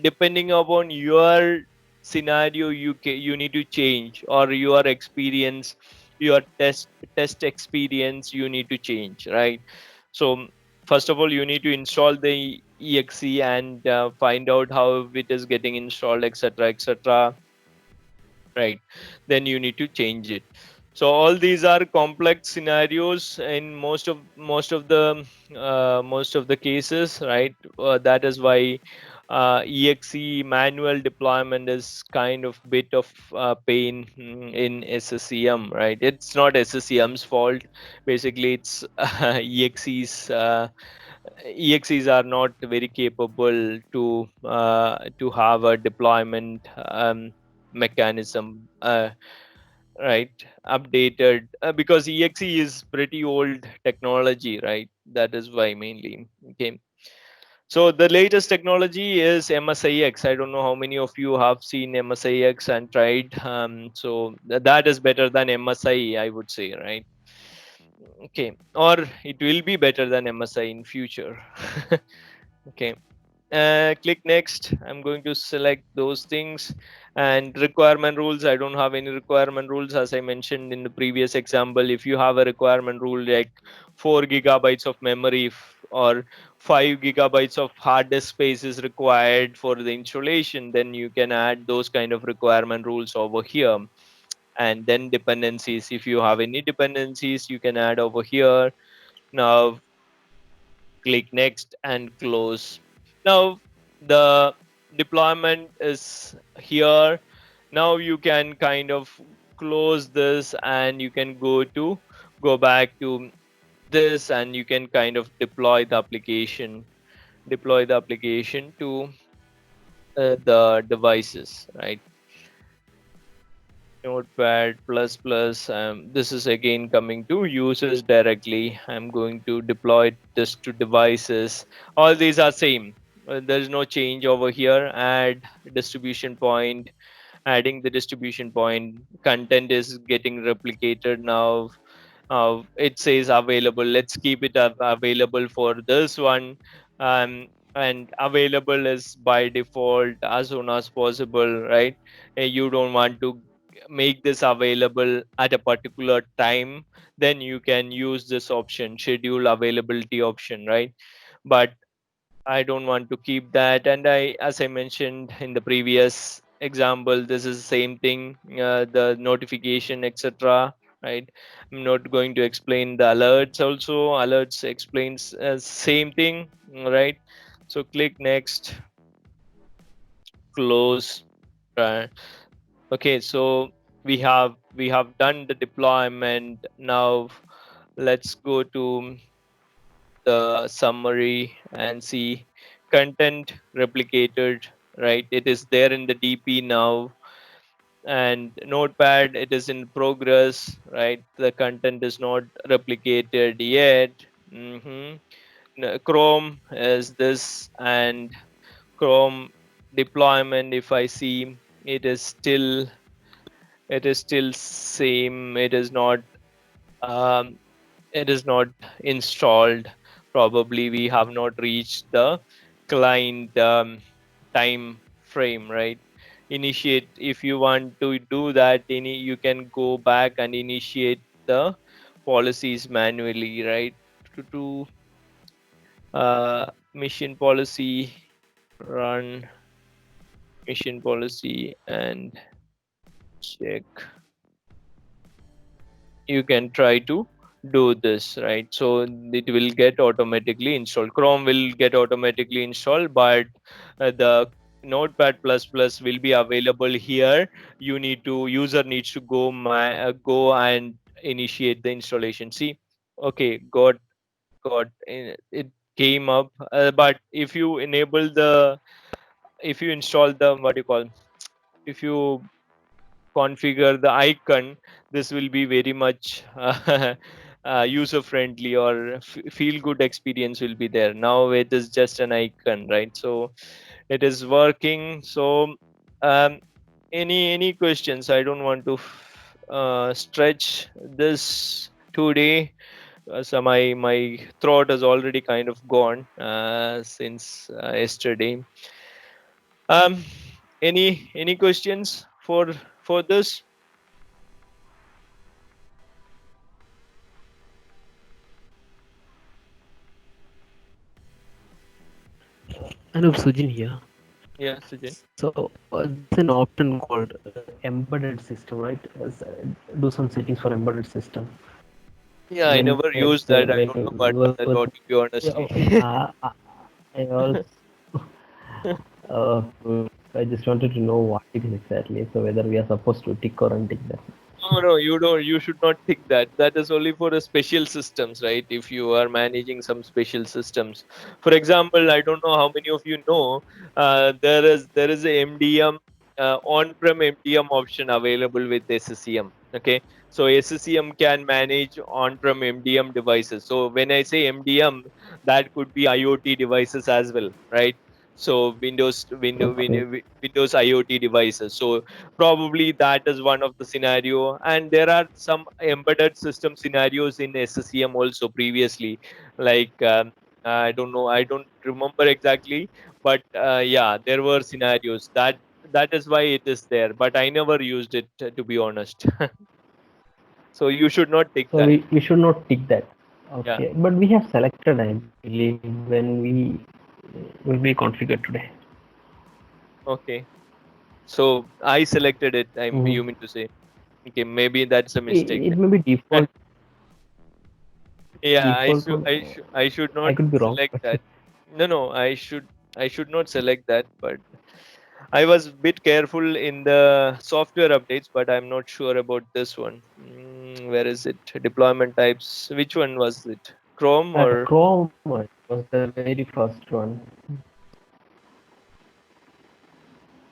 depending upon your scenario you need to change, or your experience, your test experience you need to change, right? So first of all, you need to install the exe and find out how it is getting installed, etc., etc., right? Then you need to change it. So all these are complex scenarios in most of the cases, right? That is why exe manual deployment is kind of bit of pain in SCCM, right? It's not SCCM's fault. Basically, it's exes are not very capable to have a deployment mechanism, right, updated, because exe is pretty old technology, right? That is why mainly. Okay, so the latest technology is MSIX. I don't know how many of you have seen MSIX and tried. So that is better than MSI, I would say, right? Okay, or it will be better than MSI in future. Okay, click next. I'm going to select those things. And requirement rules, I don't have any requirement rules. As I mentioned in the previous example, if you have a requirement rule like 4 gigabytes of memory, or 5 gigabytes of hard disk space is required for the installation, then you can add those kind of requirement rules over here. And then dependencies, if you have any dependencies, you can add over here. Now click next and close. Now the deployment is here. Now you can kind of close this, and you can go back to this, and you can kind of deploy the application to the devices, right? Notepad plus plus. This is again coming to users directly. I'm going to deploy this to devices. All these are same. There is no change over here. Add distribution point. Adding the distribution point. Content is getting replicated now. It says available. Let's keep it available for this one. um, and available is by default as soon as possible, right? You don't want to make this available at a particular time, then you can use this option, schedule availability option, right? But I don't want to keep that. And as I mentioned in the previous example, this is the same thing, the notification, etc. Right? I'm not going to explain the alerts also. Alerts explains same thing, right? So click next, close. Right. Okay, so we have done the deployment. Now let's go to the summary and see content replicated, right? It is there in the DP now. And notepad, it is in progress, right? The content is not replicated yet. hmm Chrome is this, and Chrome deployment, if I see, it is still same. Um, it is not installed. Probably we have not reached the client time frame, right? Initiate, if you want to do that, you can go back and initiate the policies manually, right? To mission policy, run mission policy and check. You can try to do this, right? So it will get automatically installed. Chrome will get automatically installed, but the notepad plus plus will be available here. User needs to go and initiate the installation. See, okay, it came up. But if you install the, what do you call, if you configure the icon, this will be very much user friendly, or feel good experience will be there. Now it is just an icon, right? So it is working. So um, any questions? I don't want to stretch this today. So my throat is already kind of gone since yesterday. um Any questions for this? Hello, Sujin here. Yeah, Sujin. So there's an option called embedded system, right? Do some settings for embedded system. Yeah, I never used that. I When don't know what is that, what to be honestly. I also I just wanted to know what it is exactly. So whether we are supposed to tick or untick that. No, no, you don't. You should not think that. That is only for the special systems, right? If you are managing some special systems, for example, I don't know how many of you know, there is a MDM on-prem MDM option available with SCCM. Okay, so SCCM can manage on-prem MDM devices. So when I say MDM, that could be IoT devices as well, right? So Okay. Windows IoT devices. So probably that is one of the scenario, and there are some embedded system scenarios in SCCM also previously, like I don't know, I don't remember exactly, but yeah, there were scenarios that is why it is there, but I never used it, to be honest. So you should not take So that. we should not tick that. Yeah. Okay. But we have selected, I believe, when we will be configured today. Okay, so I selected it, Mhm. you mean to say? Okay, maybe that's a mistake It then. may be Yeah, default one. I should I not could be wrong, select but that. No, no, I should not select that, but I was a bit careful in the software updates, but I'm not sure about this one. Where is it? Deployment types. Which one was it? Chrome at or Chrome was the very first one.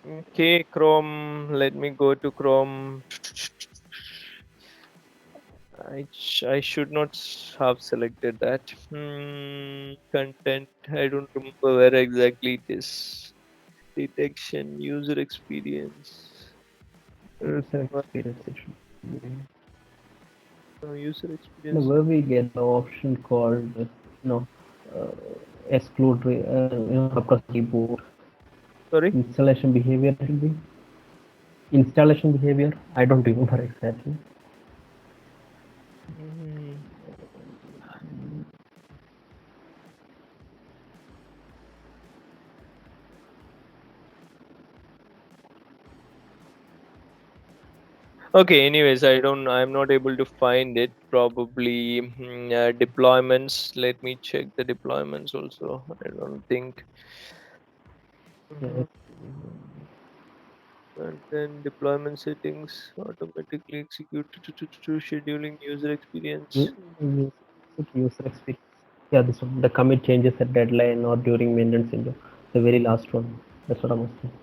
okay, Chrome. Let me go to Chrome. I should not have selected that. Content. I don't remember where exactly it is. Detection, user experience. User What? experience. It should be. No, user No, experience. where we get the option called uh, exclude suppress reboot Sorry. installation behavior. It will be installation behavior. I don't remember exactly. Mm, Okay. Anyways, I'm not able to find it. Probably deployments. Let me check the deployments also. I don't think. Yeah, Mhm. Content deployment settings automatically execute to scheduling user experience. user experience. Yeah, this one. The commit changes at deadline or during maintenance window. The very last one. That's what I was saying.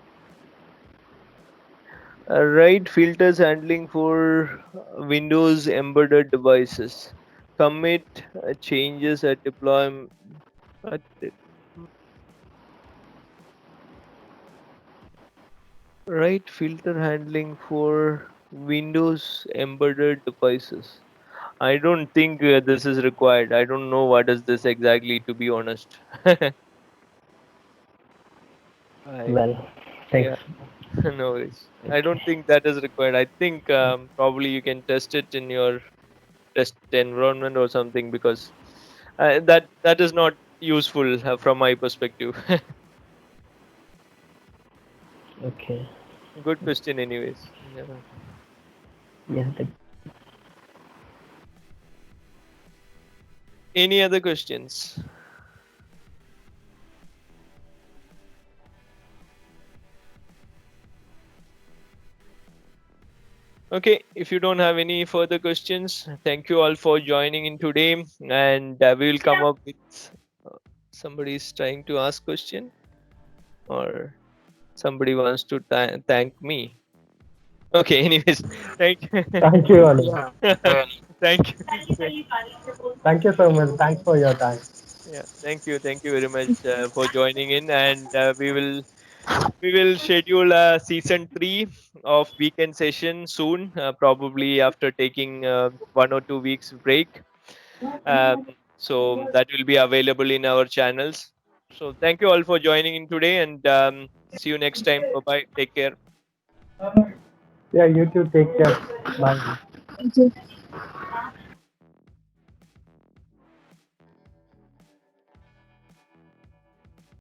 Right filters handling for Windows embedded devices. Commit changes at deployment. At the- right filter handling for Windows embedded devices. I don't think this is required. I don't know what is this exactly, to be honest. I Well, thanks. Yeah, no worries. I don't think that is required. I think probably you can test it in your test environment or something, because that is not useful from my perspective. Okay. Good question, anyways. Yeah. Yeah. Any other questions? Okay, if you don't have any further questions, thank you all for joining in today, and we will come up with uh, somebody is trying to ask question, or somebody wants to thank me. Okay, anyways, thank Thank you, Ali. thank you. Thank you so much. Thanks for your time. Yeah, thank you very much for joining in, and we will schedule a season 3 of weekend session soon, probably after taking 1 or 2 weeks break. Um, so that will be available in our channels. So thank you all for joining in today, and see you next time. Bye bye. Take care. Yeah, you too. Take care. Bye. Thank you.